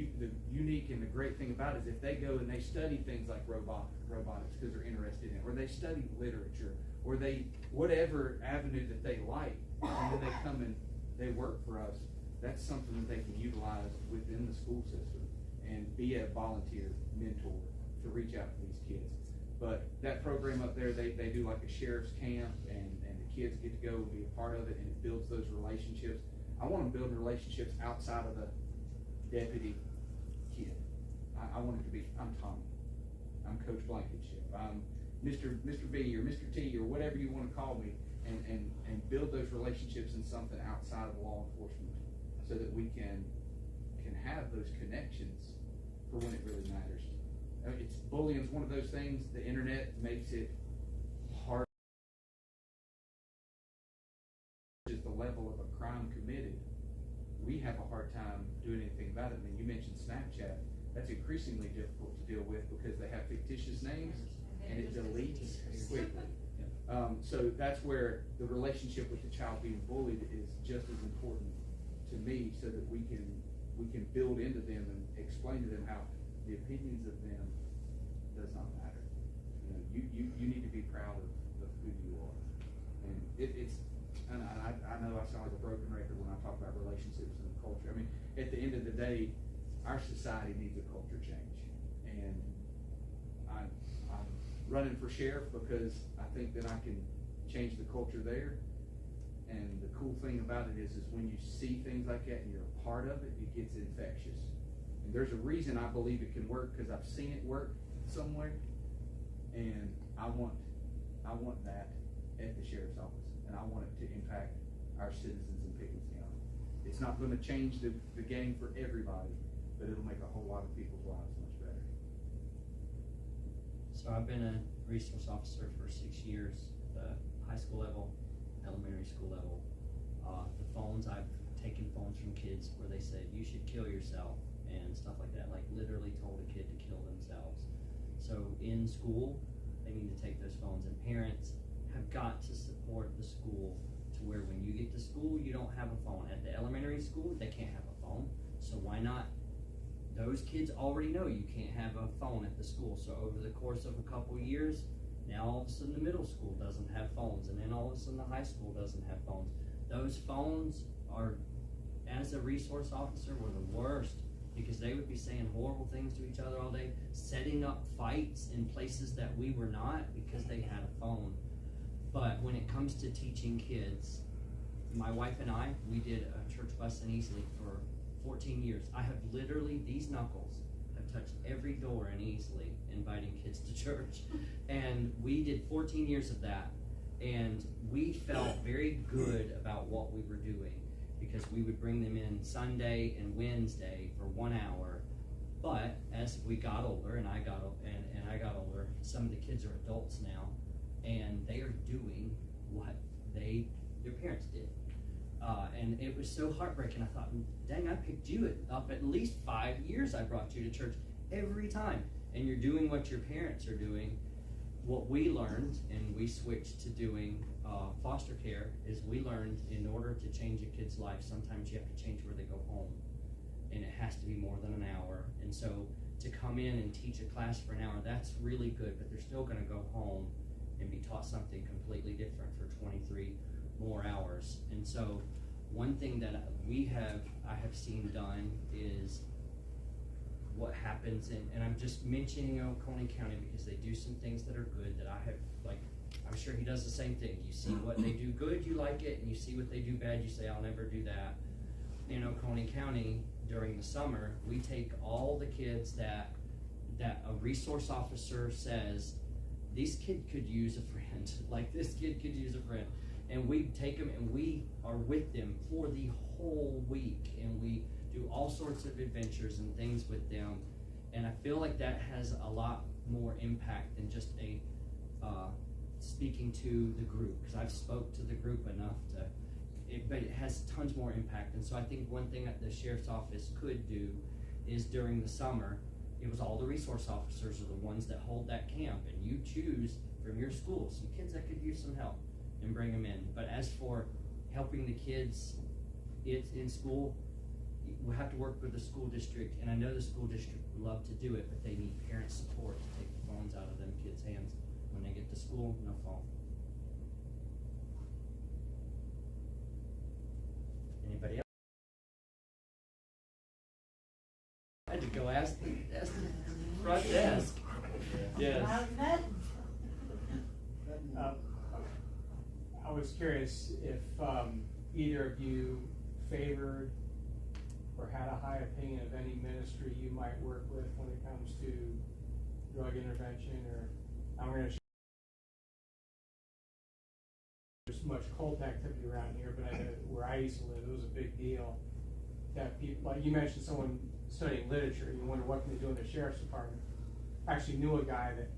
unique and the great thing about it is if they go and they study things like robotics because they're interested in it, or they study literature, or they whatever avenue that they like, and then they come and they work for us, that's something that they can utilize within the school system and be a volunteer mentor to reach out to these kids. But that program up there, they do like a sheriff's camp, and the kids get to go and be a part of it, and it builds those relationships. I want them building relationships outside of the deputy kid. I want it to be, I'm Tommy, I'm Coach Blankenship, I'm Mr. B or Mr. T or whatever you want to call me, and build those relationships in something outside of law enforcement, so that we can have those connections for when it really matters. Bullying's one of those things. The internet makes it hard. Just the level of a crime committed, we have a hard time doing anything about it. I mean, you mentioned Snapchat. That's increasingly difficult to deal with because they have fictitious names and it deletes quickly. So that's where the relationship with the child being bullied is just as important to me, so that we can build into them and explain to them how the opinions of them does not matter. You need to be proud of who you are. And and I know I sound like a broken record when I talk about relationships and culture. I mean, at the end of the day, our society needs a culture change. And I'm running for sheriff because I think that I can change the culture there. And the cool thing about it is when you see things like that and you're a part of it, it gets infectious. And there's a reason I believe it can work, because I've seen it work somewhere. And I want that at the sheriff's office, and I want it to impact our citizens in Pickens County. It's not going to change the game for everybody, but it'll make a whole lot of people's lives much better. So I've been a resource officer for 6 years at the high school level, elementary school level. The phones, I've taken phones from kids where they said, you should kill yourself and stuff like that, like literally told a kid to kill themselves. So in school, they need to take those phones, and parents have got to support the school to where when you get to school, you don't have a phone. At the elementary school, they can't have a phone, so why not? Those kids already know you can't have a phone at the school, so over the course of a couple years, now all of a sudden the middle school doesn't have phones, and then all of a sudden the high school doesn't have phones. Those phones are, as a resource officer, were the worst, because they would be saying horrible things to each other all day, setting up fights in places that we were not because they had a phone. But when it comes to teaching kids, my wife and I, we did a church bus in Easley for 14 years. I have literally, these knuckles have touched every door in Easley inviting kids to church. And we did 14 years of that. And we felt very good about what we were doing, because we would bring them in Sunday and Wednesday for 1 hour. But as we got older, and I got older, some of the kids are adults now, and they are doing what their parents did. And it was so heartbreaking. I thought, dang, I picked you up at least 5 years. I brought you to church every time, and you're doing what your parents are doing. What we learned, and we switched to doing foster care, is we learned in order to change a kid's life, sometimes you have to change where they go home, and it has to be more than an hour. And so to come in and teach a class for an hour, that's really good, but they're still going to go home and be taught something completely different for 23 more hours. And so one thing that I have seen done is what happens, and I'm just mentioning Oconee County because they do some things that are good that I have, like, I'm sure he does the same thing. You see what they do good, you like it, and you see what they do bad, you say, I'll never do that. In Oconee County, during the summer, we take all the kids that a resource officer says, this kid could use a friend, like this kid could use a friend. And we take them and we are with them for the whole week, and we do all sorts of adventures and things with them. And I feel like that has a lot more impact than just speaking to the group, because I've spoke to the group enough but it has tons more impact. And so I think one thing that the sheriff's office could do is during the summer, it was all the resource officers are the ones that hold that camp, and you choose from your school some kids that could use some help and bring them in. But as for helping the kids in school, we have to work with the school district, and I know the school district would love to do it, but they need parent support to take the phones out of them kids' hands. When they get to school, no phone. Anybody else? I had to go ask the front desk. Yes. I was curious if either of you favored or had a high opinion of any ministry you might work with when it comes to drug intervention, or I'm going to there's much cult activity around here, but where I used to live, it was a big deal that people, like you mentioned, someone studying literature, you wonder what can they do in the sheriff's department. I actually knew a guy that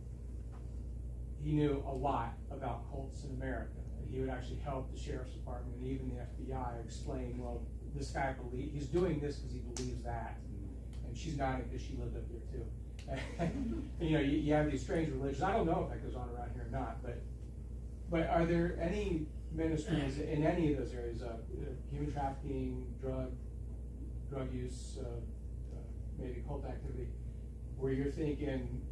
he knew a lot about cults in America. He would actually help the sheriff's department and even the FBI explain, well, this guy he's doing this because he believes that, and she's nodding because she lived up here too. And, you know, you have these strange religions. I don't know if that goes on around here or not, but are there any ministries in any of those areas, human trafficking, drug use, maybe cult activity, where you're thinking,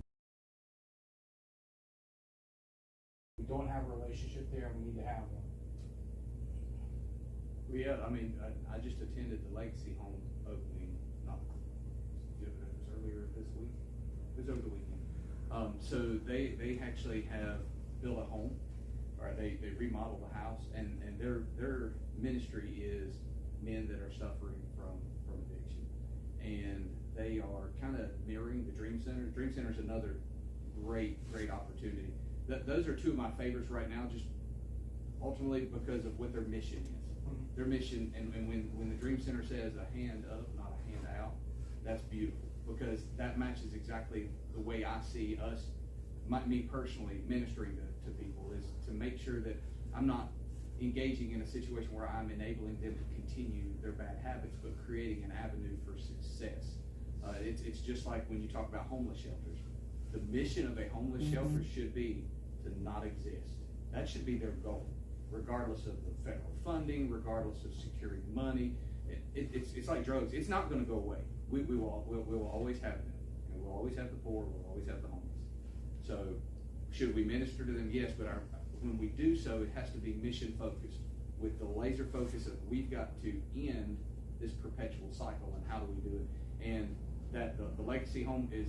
we don't have a relationship there, we need to have one? Well, yeah, I mean, I just attended the Legacy Home opening, it was earlier this week. It was over the weekend. So they actually have built a home, or they remodeled the house, and their ministry is men that are suffering from addiction. And they are kind of mirroring the Dream Center. Dream Center is another great opportunity. Those are two of my favorites right now, just ultimately because of what their mission is. Their mission, and when the Dream Center says a hand up, not a hand out, that's beautiful, because that matches exactly the way I see us, me personally, ministering to people, is to make sure that I'm not engaging in a situation where I'm enabling them to continue their bad habits, but creating an avenue for success. It's just like when you talk about homeless shelters. The mission of a homeless shelter should be to not exist. That should be their goal, regardless of the federal funding, regardless of securing money. It's like drugs. It's not going to go away. We will always have them. And we'll always have the poor. We'll always have the homeless. So should we minister to them? Yes, but when we do so, it has to be mission focused, with the laser focus of we've got to end this perpetual cycle, and how do we do it? And that the Legacy Home is,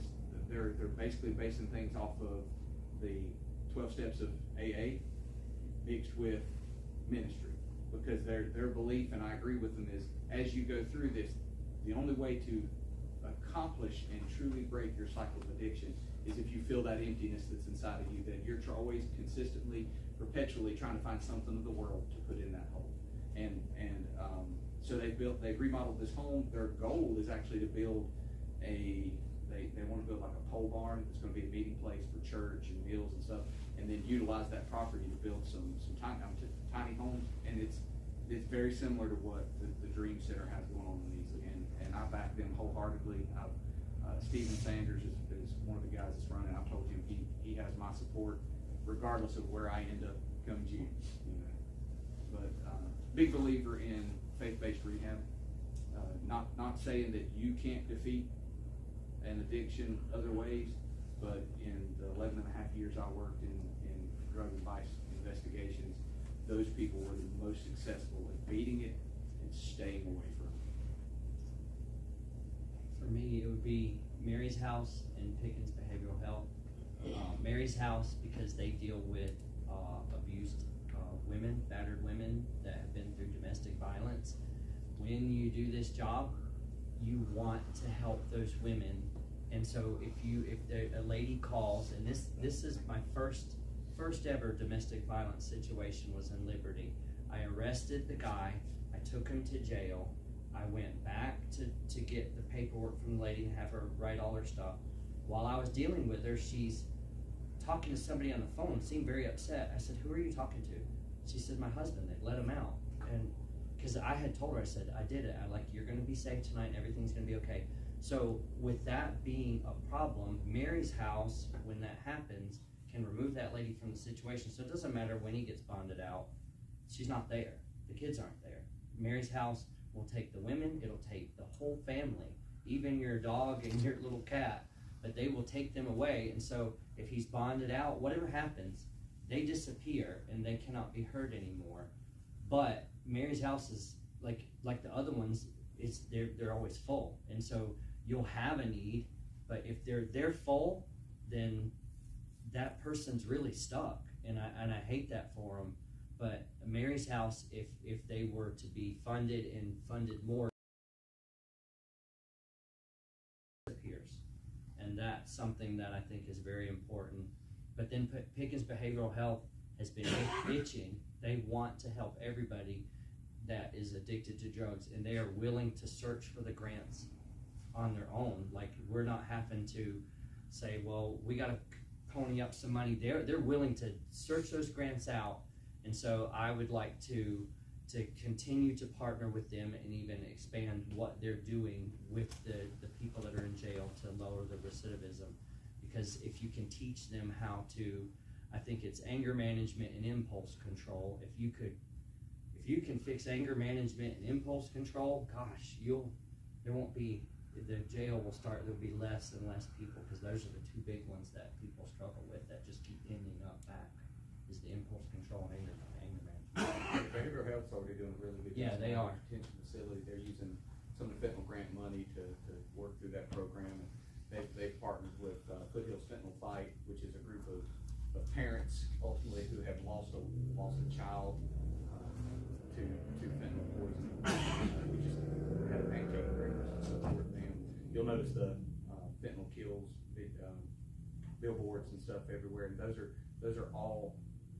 they're basically basing things off of the 12 steps of AA mixed with ministry, because their belief, and I agree with them, is as you go through this, the only way to accomplish and truly break your cycle of addiction is if you feel that emptiness that's inside of you, that you're always consistently, perpetually trying to find something of the world to put in that hole. So they've remodeled this home. Their goal is actually to build they want to build like a pole barn that's going to be a meeting place for church and meals and stuff, and then utilize that property to build some tiny homes. And it's very similar to what the Dream Center has going on in Easley, and I back them wholeheartedly. Stephen Sanders is one of the guys that's running. I've told him he has my support, regardless of where I end up come June. You know, but big believer in faith-based rehab. Not saying that you can't defeat an addiction other ways, but in the 11 and a half years I worked in drug and vice investigations, those people were the most successful at beating it and staying away from it. For me, it would be Mary's House and Pickens Behavioral Health. Mary's House, because they deal with abused women, battered women that have been through domestic violence. When you do this job, you want to help those women, and so if a lady calls, and this is my first ever domestic violence situation was in Liberty. I arrested the guy, I took him to jail, I went back to get the paperwork from the lady and have her write all her stuff. While I was dealing with her, she's talking to somebody on the phone, seemed very upset. I said, "Who are you talking to?" She said, "My husband, they let him out." And because I had told her, I said, "I did it. You're gonna be safe tonight and everything's gonna be okay." So with that being a problem, Mary's House, when that happens, can remove that lady from the situation. So it doesn't matter when he gets bonded out, she's not there. The kids aren't there. Mary's House will take the women, it'll take the whole family, even your dog and your little cat, but they will take them away. And so if he's bonded out, whatever happens, they disappear and they cannot be hurt anymore. But Mary's House is like the other ones, they're always full. And so you'll have a need, but if they're full, then that person's really stuck. And I hate that for them. But Mary's House, if they were to be funded and funded more, and that's something that I think is very important. But then Pickens Behavioral Health has been itching. They want to help everybody that is addicted to drugs, and they are willing to search for the grants on their own. Like, we're not having to say, well, we got to pony up some money. They're willing to search those grants out, and so I would like to continue to partner with them and even expand what they're doing with the people that are in jail to lower the recidivism. Because if you can teach them how to, I think it's anger management and impulse control. If you can fix anger management and impulse control, gosh, there won't be, the jail will start, there'll be less and less people, because those are the two big ones that people struggle with that just keep ending up back, is the impulse control and anger management. Behavioral health's already doing a really good job. Yeah, they are. Detention facility, they're using some of the fentanyl grant money to work through that program. And they've partnered with Foothills Fentanyl Fight, which is a group of parents ultimately who have lost a child to fentanyl poisoning. We just had a pancake breakfast and so forth. And you'll notice the fentanyl kills billboards and stuff everywhere, and those are all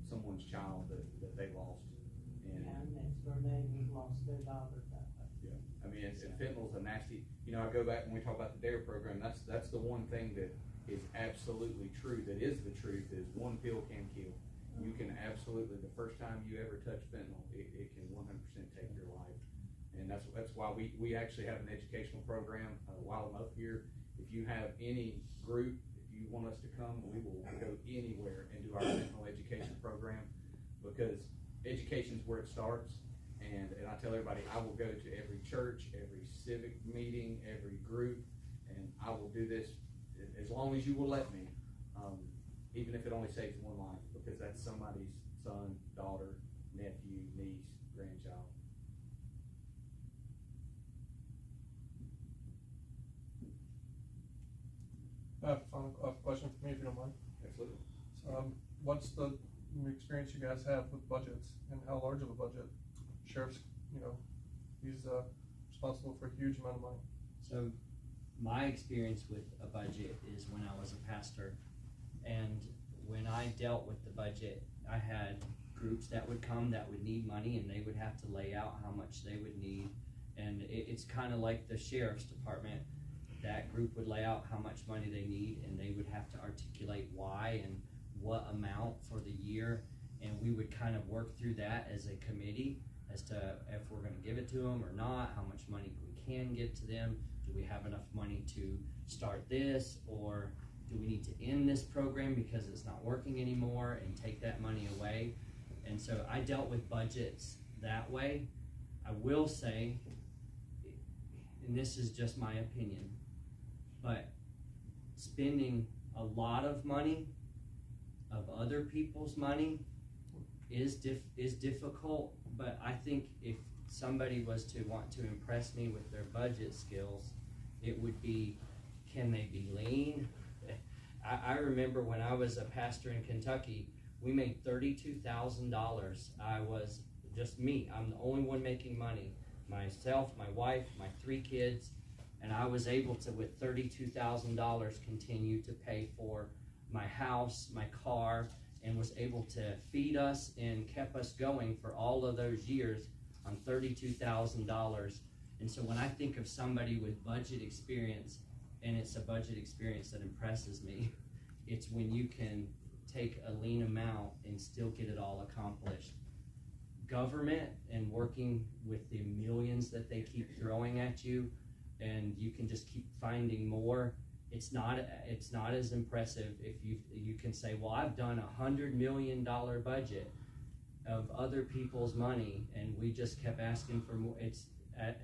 someone's child that they lost. And next door neighbors lost their daughter that way. Yeah, I mean, and fentanyl's a nasty. You know, I go back when we talk about the DARE program. That's the one thing that is absolutely true. That is the truth. Is one pill can kill. You can absolutely, the first time you ever touch fentanyl, it can 100% take your life. And that's why we actually have an educational program while I'm up here. If you have any group, if you want us to come, we will go anywhere and do our fentanyl education program, because education's where it starts. And I tell everybody, I will go to every church, every civic meeting, every group, and I will do this as long as you will let me, even if it only saves one life, because that's somebody's son, daughter, nephew, niece, grandchild. I have a final question for me, if you don't mind. Absolutely. What's the experience you guys have with budgets, and how large of a budget? Sheriff's, he's responsible for a huge amount of money. So my experience with a budget is when I was a pastor, and when I dealt with the budget, I had groups that would come that would need money, and they would have to lay out how much they would need. And it's kind of like the sheriff's department. That group would lay out how much money they need, and they would have to articulate why and what amount for the year, and we would kind of work through that as a committee as to if we're going to give it to them or not, how much money we can give to them, do we have enough money to start this, or do we need to end this program because it's not working anymore and take that money away. And so I dealt with budgets that way. I will say, and this is just my opinion, but spending a lot of money, of other people's money, is difficult. But I think if somebody was to want to impress me with their budget skills, it would be, can they be lean? I remember when I was a pastor in Kentucky, we made $32,000. I was just me. I'm the only one making money. Myself, my wife, my 3 kids, and I was able to, with $32,000, continue to pay for my house, my car, and was able to feed us and kept us going for all of those years on $32,000. And so when I think of somebody with budget experience, and it's a budget experience that impresses me, it's when you can take a lean amount and still get it all accomplished. Government and working with the millions that they keep throwing at you, and you can just keep finding more. It's not as impressive if you can say, well, I've done $100 million budget of other people's money, and we just kept asking for more. It's,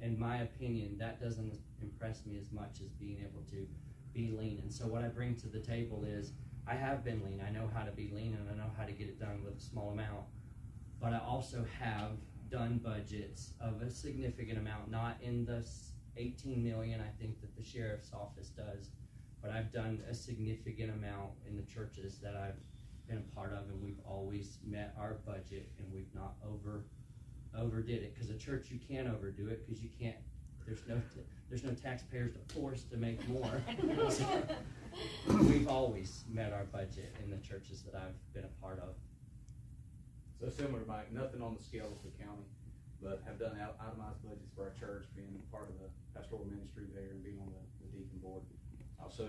in my opinion, that doesn't impress me as much as being able to be lean. And so what I bring to the table is, I have been lean. I know how to be lean, and I know how to get it done with a small amount. But I also have done budgets of a significant amount, not in the 18 million I think that the sheriff's office does, but I've done a significant amount in the churches that I've been a part of, and we've always met our budget, and we've not overdid it. Because a church, you can't overdo it, because you can't there's no taxpayers to force to make more. So, we've always met our budget in the churches that I've been a part of. So similar to Mike, nothing on the scale of the county, but have done itemized budgets for our church, being part of the pastoral ministry there and being on the deacon board. Also,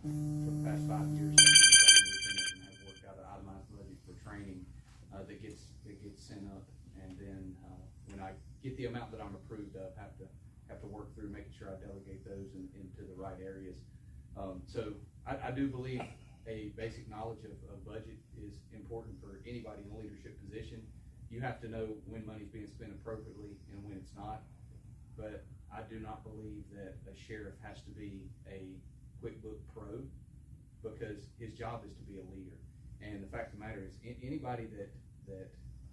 for the past 5 years, I've been a training lieutenant and have worked out an itemized budget for training that gets sent up, and then when I get the amount that I'm approved of, have to work through making sure I delegate those into the right areas. So I do believe a basic knowledge of budget is important for anybody in a leadership position. You have to know when money's being spent appropriately and when it's not. But I do not believe that a sheriff has to be a QuickBook pro, because his job is to be a leader. And the fact of the matter is, anybody that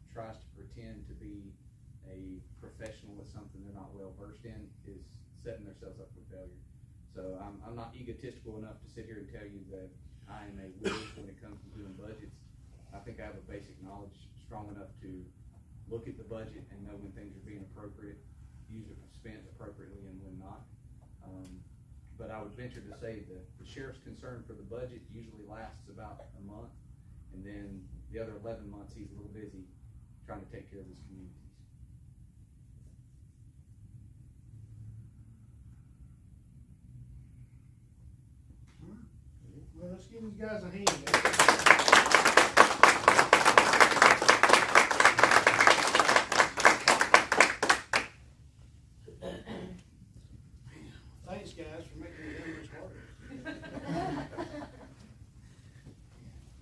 tries to pretend to be a professional at something they're not well versed in is setting themselves up for failure. So I'm not egotistical enough to sit here and tell you that I am a whiz when it comes to doing budgets. I think I have a basic knowledge strong enough to look at the budget and know when things are being appropriate, spent appropriately, and when not. But I would venture to say that the sheriff's concern for the budget usually lasts about a month, and then the other 11 months he's a little busy trying to take care of his communities. Well, let's give these guys a hand. Thanks, guys, for making the numbers harder.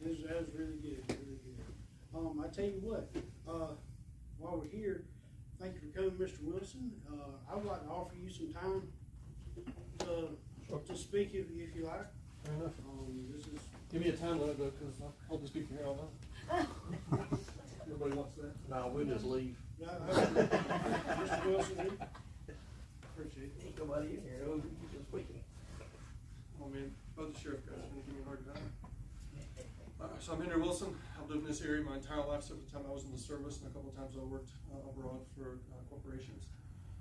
That was really good, really good. I tell you what, while we're here, thank you for coming, Mr. Wilson. I would like to offer you some time to speak if you like. Fair enough. This is. Give me a time limit though, because I'll just speak from here all night. Nobody wants that. No, we'll just leave. Mr. Wilson, appreciate it. Ain't nobody in here. Oh, you just speaking. Oh man, both the sheriff guys are gonna give me a hard time. So I'm Henry Wilson. I've lived in this area my entire life, except for the time I was in the service, and a couple of times I worked abroad for corporations.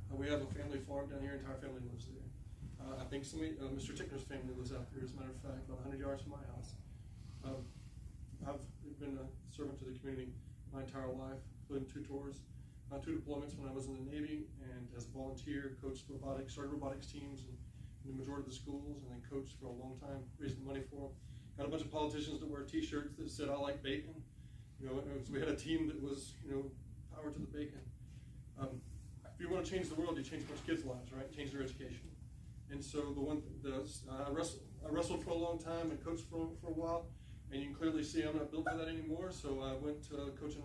We have a family farm down here. Entire family lives there. I think Mr. Ticknor's family lives out there, as a matter of fact, about 100 yards from my house. I've been a servant to the community my entire life, including 2 tours, 2 deployments when I was in the Navy, and as a volunteer, coached robotics, started robotics teams in the majority of the schools, and then coached for a long time, raising money for them. Got a bunch of politicians that wear T-shirts that said, "I like bacon." You know, so we had a team that was, power to the bacon. If you want to change the world, you change a bunch of kids' lives, right? Change their education. And so I wrestled for a long time and coached for a while, and you can clearly see I'm not built for that anymore. So I went to coaching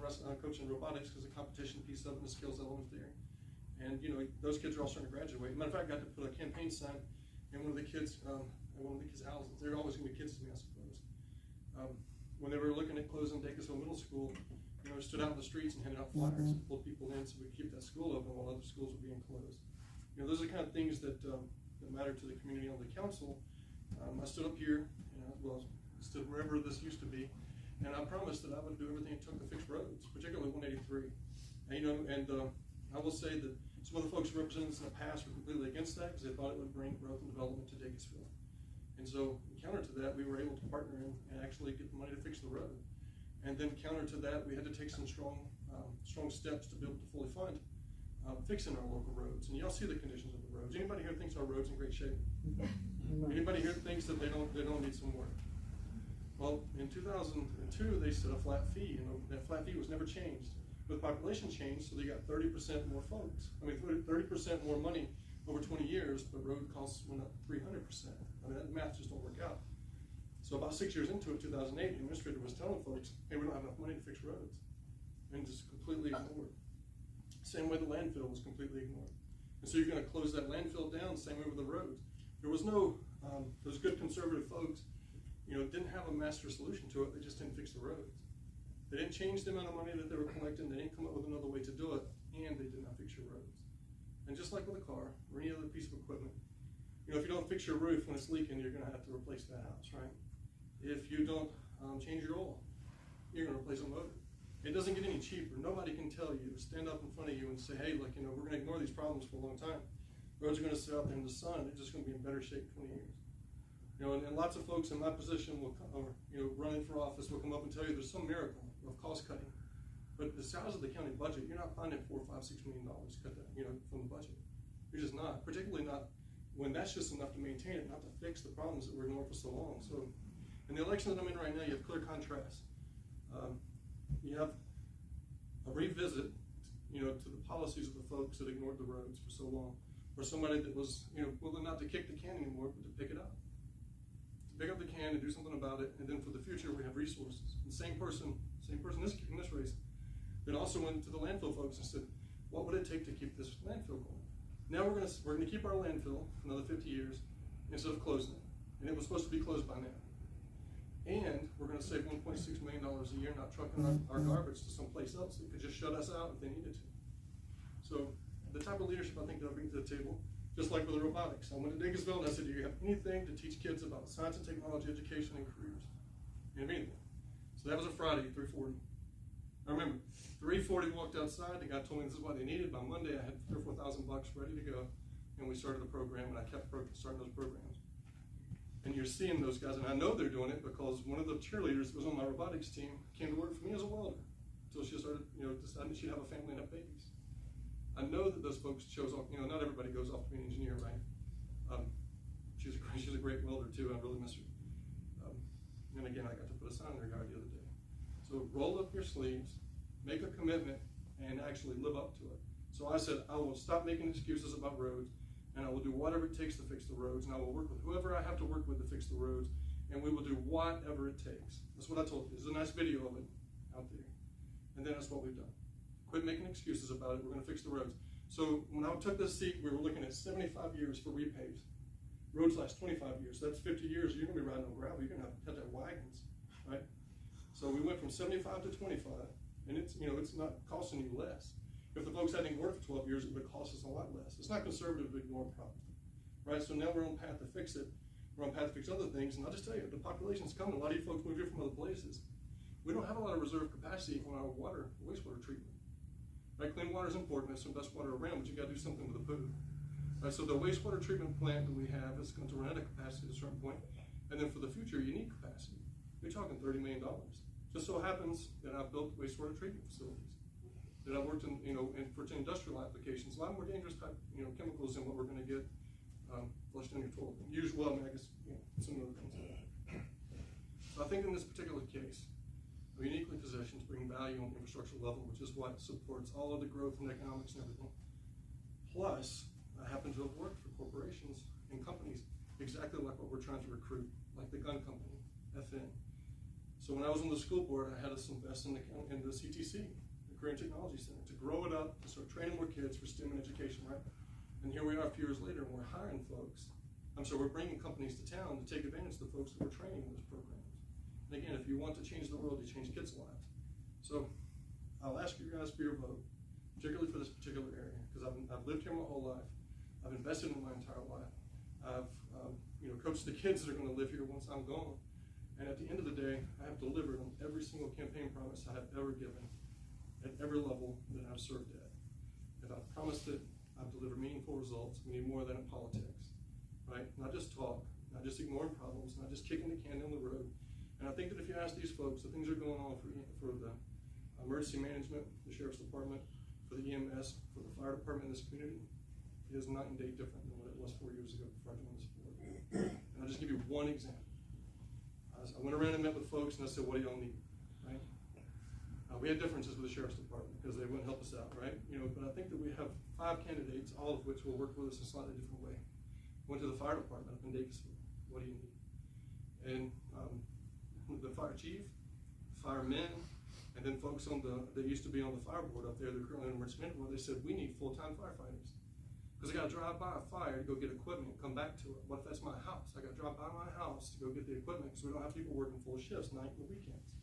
robotics because the competition piece of it and the skills element there. And those kids are all starting to graduate. Matter of fact, I got to put a campaign sign in one of the kids' houses. They're always going to be kids to me, I suppose. When they were looking at closing Dacusville Middle School, stood out in the streets and handed out flyers and pulled people in so we could keep that school open while other schools were being closed. Those are the kind of things that matter to the community on the council. I stood up here, stood wherever this used to be, and I promised that I would do everything it took to fix roads, particularly 183. And I will say that some of the folks who represented this in the past were completely against that because they thought it would bring growth and development to Dacusville. And so, counter to that, we were able to partner in and actually get the money to fix the road. And then counter to that, we had to take some strong steps to be able to fully fund fixing our local roads. And y'all see the conditions of the roads. Anybody here thinks our roads in great shape? Anybody here thinks that they don't need some work? Well, in 2002, they set a flat fee, and that flat fee was never changed. But population changed, so they got 30% more folks. 30% more money over 20 years, but road costs went up 300%. That math just don't work out. So about 6 years into it, 2008, the administrator was telling folks, hey, we don't have enough money to fix roads. And just completely ignored. Same way the landfill was completely ignored. And so you're going to close that landfill down, same way with the roads. There was no, those good conservative folks, didn't have a master solution to it. They just didn't fix the roads. They didn't change the amount of money that they were collecting. They didn't come up with another way to do it, and they did not fix your roads. And just like with a car or any other piece of equipment, if you don't fix your roof when it's leaking, you're going to have to replace that house, right? If you don't change your oil, you're going to replace a motor. It doesn't get any cheaper. Nobody can tell you, stand up in front of you and say, hey, we're going to ignore these problems for a long time. Roads are gonna sit out there in the sun, they're just gonna be in better shape 20 years. You know, and lots of folks in my position will come, or, you know, running for office will come up and tell you there's some miracle of cost cutting. But the size of the county budget, you're not finding $4, $5, $6 million cut that, you know, from the budget. You're just not, particularly not when that's just enough to maintain it, not to fix the problems that we're ignoring for so long. So, in the election that I'm in right now, you have clear contrast. You have a revisit, you know, to the policies of the folks that ignored the roads for so long, or somebody that was, you know, willing not to kick the can anymore, but to pick it up. To pick up the can and do something about it, and then for the future we have resources. The same person in this race, that also went to the landfill folks and said, what would it take to keep this landfill going? Now we're gonna keep our landfill for another 50 years instead of closing it. And it was supposed to be closed by now. And we're gonna save $1.6 million a year not trucking our garbage to someplace else that could just shut us out if they needed to. So the type of leadership I think that I bring to the table, just like with the robotics. I went to Dickinsville and I said, do you have anything to teach kids about science and technology, education, and careers? You have anything? So that was a Friday at 3:40. I remember, 3:40 walked outside, the guy told me this is what they needed. By Monday I had $3,000 or $4,000 ready to go, and we started the program, and I kept starting those programs. And you're seeing those guys, and I know they're doing it because one of the cheerleaders that was on my robotics team came to work for me as a welder until she started, you know, deciding she'd have a family and have babies. I know that those folks chose off, you know, not everybody goes off to be an engineer, right? She's a great welder too, I really miss her. And again, I got to put a sign in her yard the other day. So roll up your sleeves, make a commitment, and actually live up to it. So I said, I will stop making excuses about roads, and I will do whatever it takes to fix the roads, and I will work with whoever I have to work with to fix the roads, and we will do whatever it takes. That's what I told you. There's a nice video of it out there. And then that's what we've done. Quit making excuses about it. We're going to fix the roads. So when I took this seat, we were looking at 75 years for repaves. Roads last 25 years. That's 50 years. You're going to be riding on gravel. You're going to have to have wagons, right? So we went from 75 to 25, and it's, you know, it's not costing you less. If the folks hadn't worked for 12 years, it would cost us a lot less. It's not conservative to ignore a problem, right? So now we're on path to fix it. We're on path to fix other things, and I'll just tell you, the population's coming. A lot of you folks moved here from other places. We don't have a lot of reserve capacity on our wastewater treatment. Right? Clean water is important. There's some best water around, but you got to do something with the food. Right? So the wastewater treatment plant that we have is going to run out of capacity at a certain point, and then for the future, you need capacity. You're talking $30 million. Just so happens that I've built wastewater treatment facilities, that I've worked in, you know, for industrial applications, a lot more dangerous type, you know, chemicals than what we're going to get flushed down your toilet. Usually, well, I mean, I guess, you know, some other things. So I think in this particular case, we're uniquely positioned to bring value on the infrastructure level, which is what supports all of the growth and economics and everything. Plus, I happen to have worked for corporations and companies exactly like what we're trying to recruit, like the gun company, FN. So when I was on the school board, I had us invest in the CTC, the Career and Technology Center, to grow it up, to start training more kids for STEM and education, right? And here we are a few years later, and we're hiring folks. We're bringing companies to town to take advantage of the folks that we're training in those programs. And again, if you want to change the world, you change kids' lives. So I'll ask you guys for your vote, particularly for this particular area, because I've lived here my whole life. I've invested in my entire life. I've you know, coached the kids that are going to live here once I'm gone. And at the end of the day, I have delivered on every single campaign promise I have ever given at every level that I've served at. If I've promised it, I've delivered meaningful results. We need more than in politics, right? Not just talk, not just ignoring problems, not just kicking the can down the road. And I think that if you ask these folks, the things that are going on for the emergency management, the Sheriff's Department, for the EMS, for the fire department in this community, it is night and day different than what it was 4 years ago before I joined this board. And I'll just give you one example. I went around and met with folks and I said, what do y'all need, right? We had differences with the Sheriff's Department because they wouldn't help us out, right? You know, but I think that we have 5 candidates, all of which will work with us in a slightly different way. Went to the fire department up in Dickinsville. What do you need? And the fire chief, firemen, and then folks on that used to be on the fire board up there, they're currently in emergency management, they said, we need full-time firefighters. Because I got to drive by a fire to go get equipment and come back to it. What if that's my house? I got to drive by my house to go get the equipment because we don't have people working full shifts, night and weekends.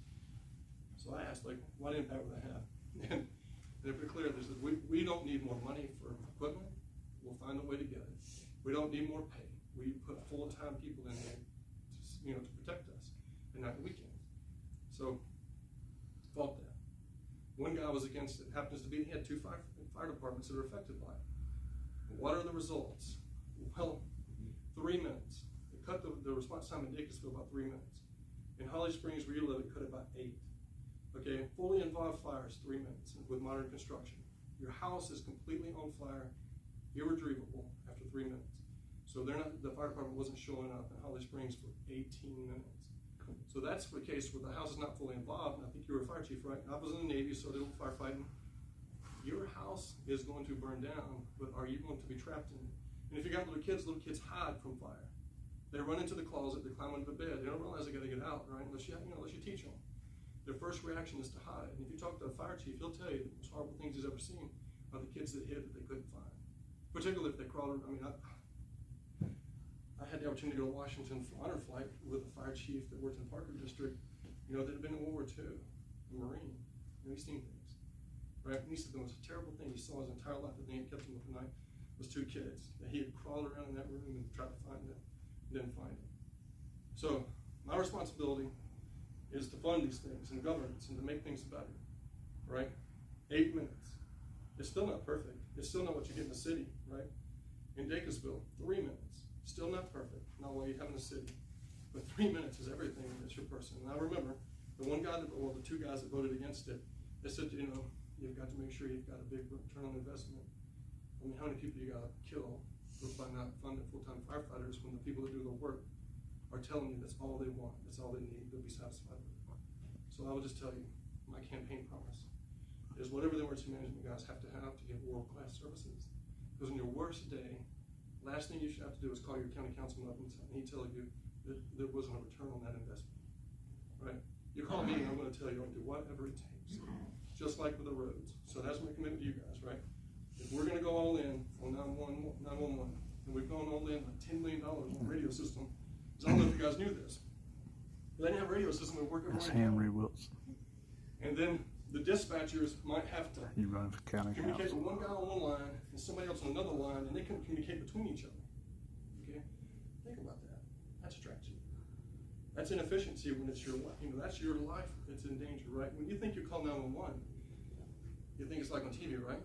So I asked, like, what impact would that have? And they're pretty clear. They said, we don't need more money for equipment. We'll find a way to get it. We don't need more pay. We put full-time people in there to protect us and night and weekends. So, fought that. One guy was against it. Happens to be he had 2 fire departments that are affected by it. What are the results? Well, 3 minutes. It cut the response time in Dacusville about 3 minutes. In Holly Springs, where you live, it cut it about 8. Okay, fully involved fires, 3 minutes with modern construction. Your house is completely on fire, irretrievable after 3 minutes. So the fire department wasn't showing up in Holly Springs for 18 minutes. So that's the case where the house is not fully involved. And I think you were a fire chief, right? I was in the Navy, so I did firefighting. Your house is going to burn down, but are you going to be trapped in it? And if you got little kids hide from fire. They run into the closet, they climb under the bed. They don't realize they got to get out, right? Unless you teach them. Their first reaction is to hide. And if you talk to a fire chief, he'll tell you the most horrible things he's ever seen are the kids that hid that they couldn't find. Particularly if they crawled. I had the opportunity to go to Washington for honor flight with a fire chief that worked in the Parker District, that had been in World War II, a Marine. He's seen things, right? And he said the most terrible thing he saw his entire life, the thing that kept him up at night, was 2 kids that he had crawled around in that room and tried to find them, didn't find them. So my responsibility is to fund these things and governance and to make things better, right? 8 minutes. It's still not perfect. It's still not what you get in the city, right? In Dacusville, 3 minutes. Still not perfect, not what you have in the city. But 3 minutes is everything when it's your person. And I remember the 2 guys that voted against it, they said, you've got to make sure you've got a big return on investment. I mean, how many people you got to kill by not funding full-time firefighters when the people that do the work are telling you that's all they want, that's all they need, they'll be satisfied with it. So I will just tell you, my campaign promise is whatever the emergency management guys have to get world-class services. Because on your worst day, last thing you should have to do is call your county councilman up and he tell you that there wasn't a return on that investment, right? You call me and I'm going to tell you I'll do whatever it takes, just like with the roads. So that's my commitment to you guys, right? If we're going to go all in on 911, and we've gone all in like $10 million on a radio system, because I don't know if you guys knew this, but they didn't have a radio system that would work everywhere. That's Henry Wilson. And then the dispatchers might have to communicate with one guy on one line and somebody else on another line, and they couldn't communicate between each other. Okay, think about that. That's strategy. That's inefficiency when it's your life. That's your life that's in danger, right? When you think you call 911, you think it's like on TV, right?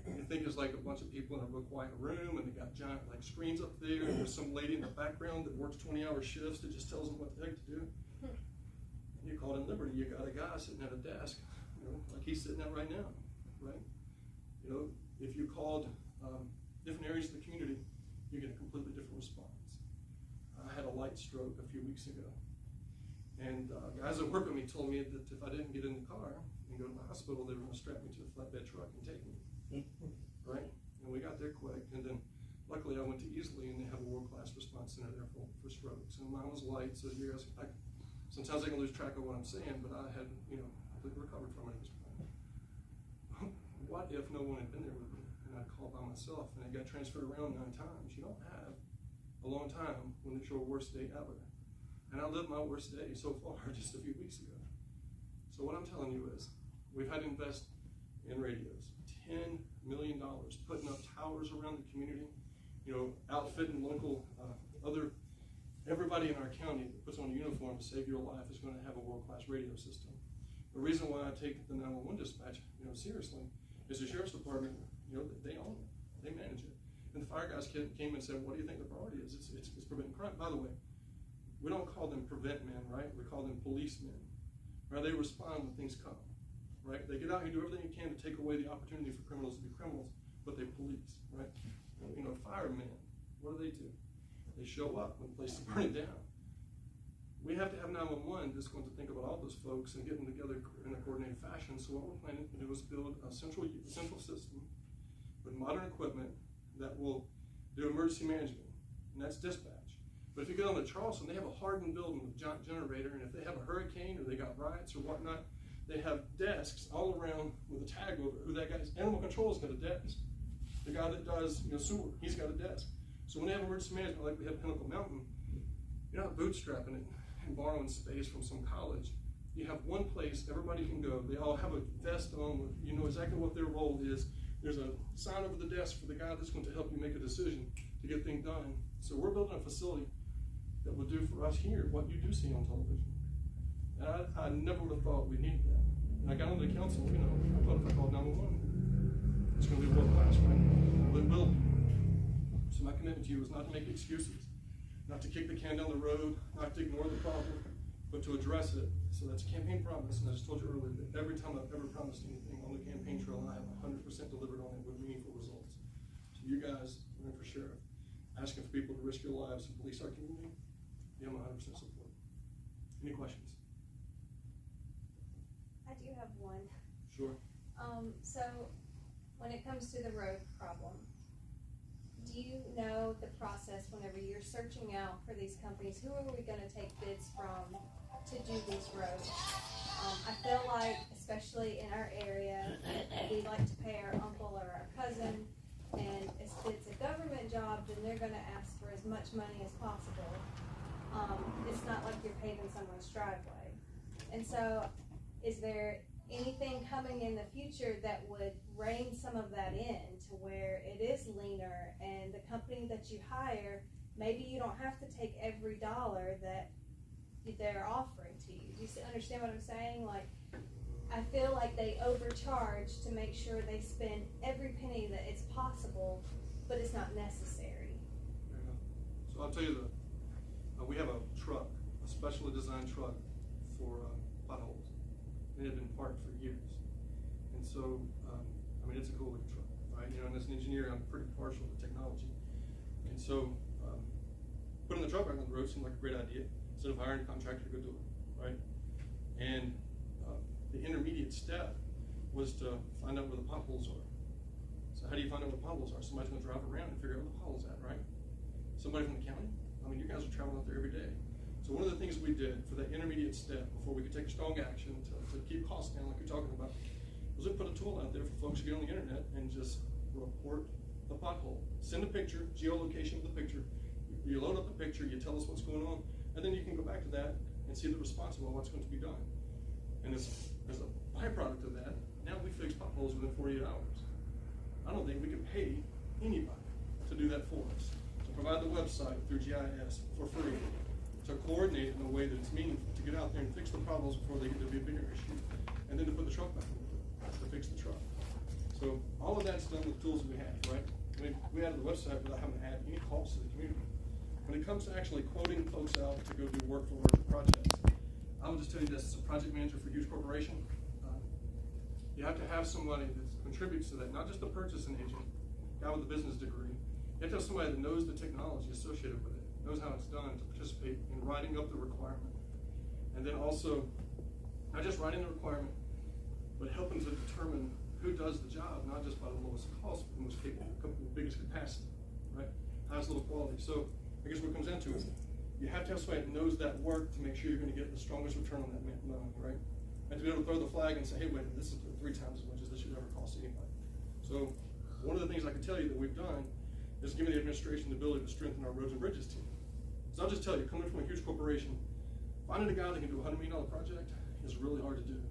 You think it's like a bunch of people in a real quiet room, and they got giant screens up there, and there's some lady in the background that works 20-hour shifts that just tells them what the heck to do. You called in Liberty, you got a guy sitting at a desk, like he's sitting at right now, right? If you called different areas of the community, you get a completely different response. I had a light stroke a few weeks ago, and guys that work with me told me that if I didn't get in the car and go to the hospital, they were going to strap me to a flatbed truck and take me, right? And we got there quick, and then luckily I went to Easley, and they have a world-class response center there for strokes, and mine was light, so you guys, sometimes I can lose track of what I'm saying, but I had, completely recovered from it at this point. What if no one had been there with me and I'd called by myself and I got transferred around 9 times? You don't have a long time when it's your worst day ever. And I lived my worst day so far just a few weeks ago. So what I'm telling you is we've had to invest in radios, $10 million, putting up towers around the community, outfitting local, everybody in our county that puts on a uniform to save your life is going to have a world-class radio system. The reason why I take the 911 dispatch, seriously, is the sheriff's department, they own it, they manage it. And the fire guys came and said, what do you think the priority is? It's preventing crime. By the way, we don't call them prevent men, right? We call them policemen, right? They respond when things come, right? They get out here and do everything they can to take away the opportunity for criminals to be criminals, but they police, right? Firemen, what do? They show up when the place is burning down. We have to have 911 that's going to think about all those folks and get them together in a coordinated fashion. So what we're planning to do is build a central system with modern equipment that will do emergency management, and that's dispatch. But if you go down to Charleston, they have a hardened building with a giant generator, and if they have a hurricane or they got riots or whatnot, they have desks all around with a tag over it. Who that guy is? Animal Control's got a desk. The guy that does sewer, he's got a desk. So when they have emergency management like we have Pinnacle Mountain, you're not bootstrapping it and borrowing space from some college. You have one place everybody can go. They all have a vest on with, exactly what their role is. There's a sign over the desk for the guy that's going to help you make a decision to get things done. So we're building a facility that will do for us here what you do see on television. And I never would have thought we'd need that. And I got on the council, I thought if I called 911, it's going to be world class, right? Well, it will be. my commitment to you is not to make excuses, not to kick the can down the road, not to ignore the problem, but to address it. So that's a campaign promise, and I just told you earlier that every time I've ever promised anything on the campaign trail, I have 100% delivered on it with meaningful results. So you guys running for sheriff, asking for people to risk your lives to police our community, yeah, I'm 100% support. Any questions? I do have one. Sure. So when it comes to the road problem, do you know the process whenever you're searching out for these companies? Who are we going to take bids from to do these roads? I feel like, especially in our area, we like to pay our uncle or our cousin, and if it's a government job, then they're going to ask for as much money as possible. It's not like you're paving someone's driveway. And so, is there anything coming in the future that would rein some of that in to where it is leaner, and the company that you hire, maybe you don't have to take every dollar that they're offering to you? Do you understand what I'm saying? Like, I feel like they overcharge to make sure they spend every penny that it's possible, but it's not necessary. So I'll tell you we have a truck, a specially designed truck for potholes. It had been parked for years. And so, I mean, it's a cool looking truck, right? You know, and as an engineer, I'm pretty partial to technology. And so, putting the truck back on the road seemed like a great idea, instead of hiring a contractor to go do it, right? And the intermediate step was to find out where the potholes are. So how do you find out where the potholes are? Somebody's gonna drive around and figure out where the pothole's at, right? Somebody from the county? I mean, you guys are traveling out there every day. So one of the things we did for that intermediate step, before we could take a strong action to keep costs down like you're talking about, was we put a tool out there for folks to get on the internet and just report the pothole. Send a picture, geolocation of the picture. You load up the picture, you tell us what's going on, and then you can go back to that and see the response about what's going to be done. And as a byproduct of that, now we fix potholes within 48 hours. I don't think we can pay anybody to do that for us. To provide the website through GIS for free, to coordinate in a way that it's meaningful, to get out there and fix the problems before they get to be a bigger issue, and then to put the truck back in the road, to fix the truck. So all of that's done with tools that we have, right? I mean, we added the website without having to add any costs to the community. When it comes to actually quoting folks out to go do work for larger projects, I will just tell you this: as a project manager for a huge corporation, you have to have somebody that contributes to that, not just a purchasing agent, guy with a business degree. You have to have somebody that knows the technology associated with it, knows how it's done, to participate in writing up the requirement. And then also, not just writing the requirement, but helping to determine who does the job, not just by the lowest cost, but the most capable, the biggest capacity, right? Highest level quality. So I guess what it comes down to is you have to have somebody that knows that work to make sure you're going to get the strongest return on that money, right? And to be able to throw the flag and say, hey, wait, this is 3 times as much as this should ever cost anybody. So one of the things I can tell you that we've done is giving the administration the ability to strengthen our roads and bridges team. So I'll just tell you, coming from a huge corporation, finding a guy that can do a $100 million project is really hard to do.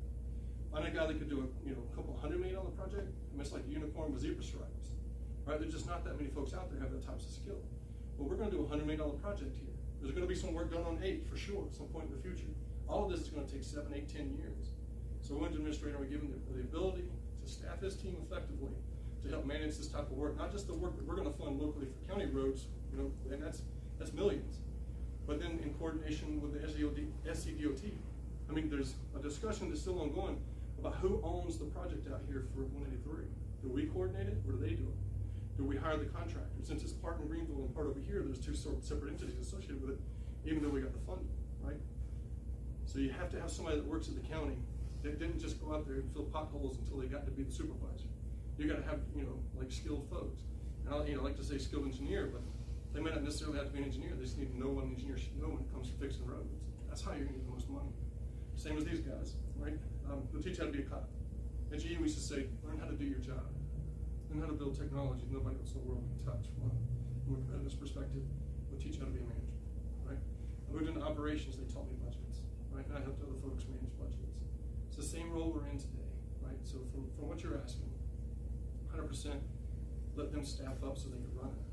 Finding a guy that could do a couple $100 million project, I mean, it's like a unicorn with zebra stripes, right? There's just not that many folks out there who have that types of skill. But we're going to do a $100 million project here. There's going to be some work done on 8 for sure at some point in the future. All of this is going to take 7, 8, 10 years. So we want the administrator to give him the ability to staff his team effectively to help manage this type of work, not just the work that we're going to fund locally for county roads, you know, and that's millions, but then in coordination with the SCDOT. I mean, there's a discussion that's still ongoing about who owns the project out here for 183. Do we coordinate it, or do they do it? Do we hire the contractor? Since it's part in Greenville and part over here, there's 2 separate entities associated with it, even though we got the funding, right? So you have to have somebody that works at the county that didn't just go out there and fill potholes until they got to be the supervisor. You got to have, you know, like skilled folks. And I like to say skilled engineer, but they may not necessarily have to be an engineer. They just need to know what an engineer should know when it comes to fixing roads. That's how you're going to get the most money. Same as these guys, right? They'll teach you how to be a cop. At GE, we used to say, learn how to do your job. Learn how to build technology nobody else in the world can touch. From a competitive perspective, we'll teach you how to be a manager, right? I moved into operations, they taught me budgets, right? And I helped other folks manage budgets. It's the same role we're in today, right? So from what you're asking, 100% let them staff up so they can run it.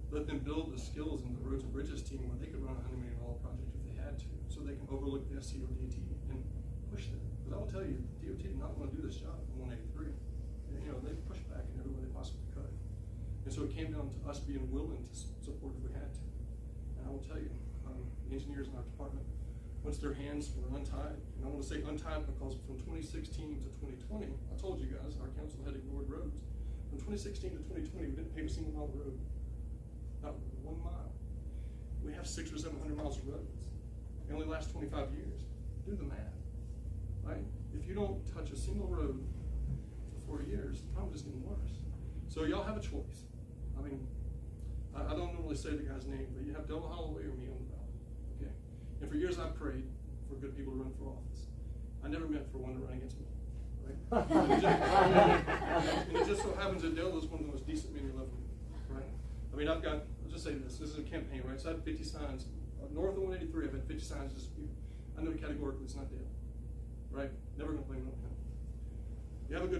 Let them build the skills in the roads and bridges team where they could run a $100 million project if they had to, so they can overlook the SCDOT and push them. Because I will tell you, the DOT did not want to do this job in 183. And, you know, they pushed back in every way they possibly could. And so it came down to us being willing to support if we had to. And I will tell you, engineers in our department, once their hands were untied, and I want to say untied because from 2016 to 2020, I told you guys, our council had ignored roads. From 2016 to 2020, we didn't pave a single mile of road. Not 1 mile. We have 600 or 700 miles of roads. It only lasts 25 years. Do the math, right? If you don't touch a single road for 4 years, the problem is getting worse. So y'all have a choice. I mean, I don't normally say the guy's name, but you have Del Holloway or me on the ballot, okay? And for years I've prayed for good people to run for office. I never meant for one to run against me, right? And it just so happens that Del is one of the most decent men you'll ever meet, right? I mean, I'll just say this is a campaign, right? So I had 50 signs, north of 183, I've had 50 signs disappear. I know categorically it's not Del, right? Never gonna blame it on him. You have a good choice.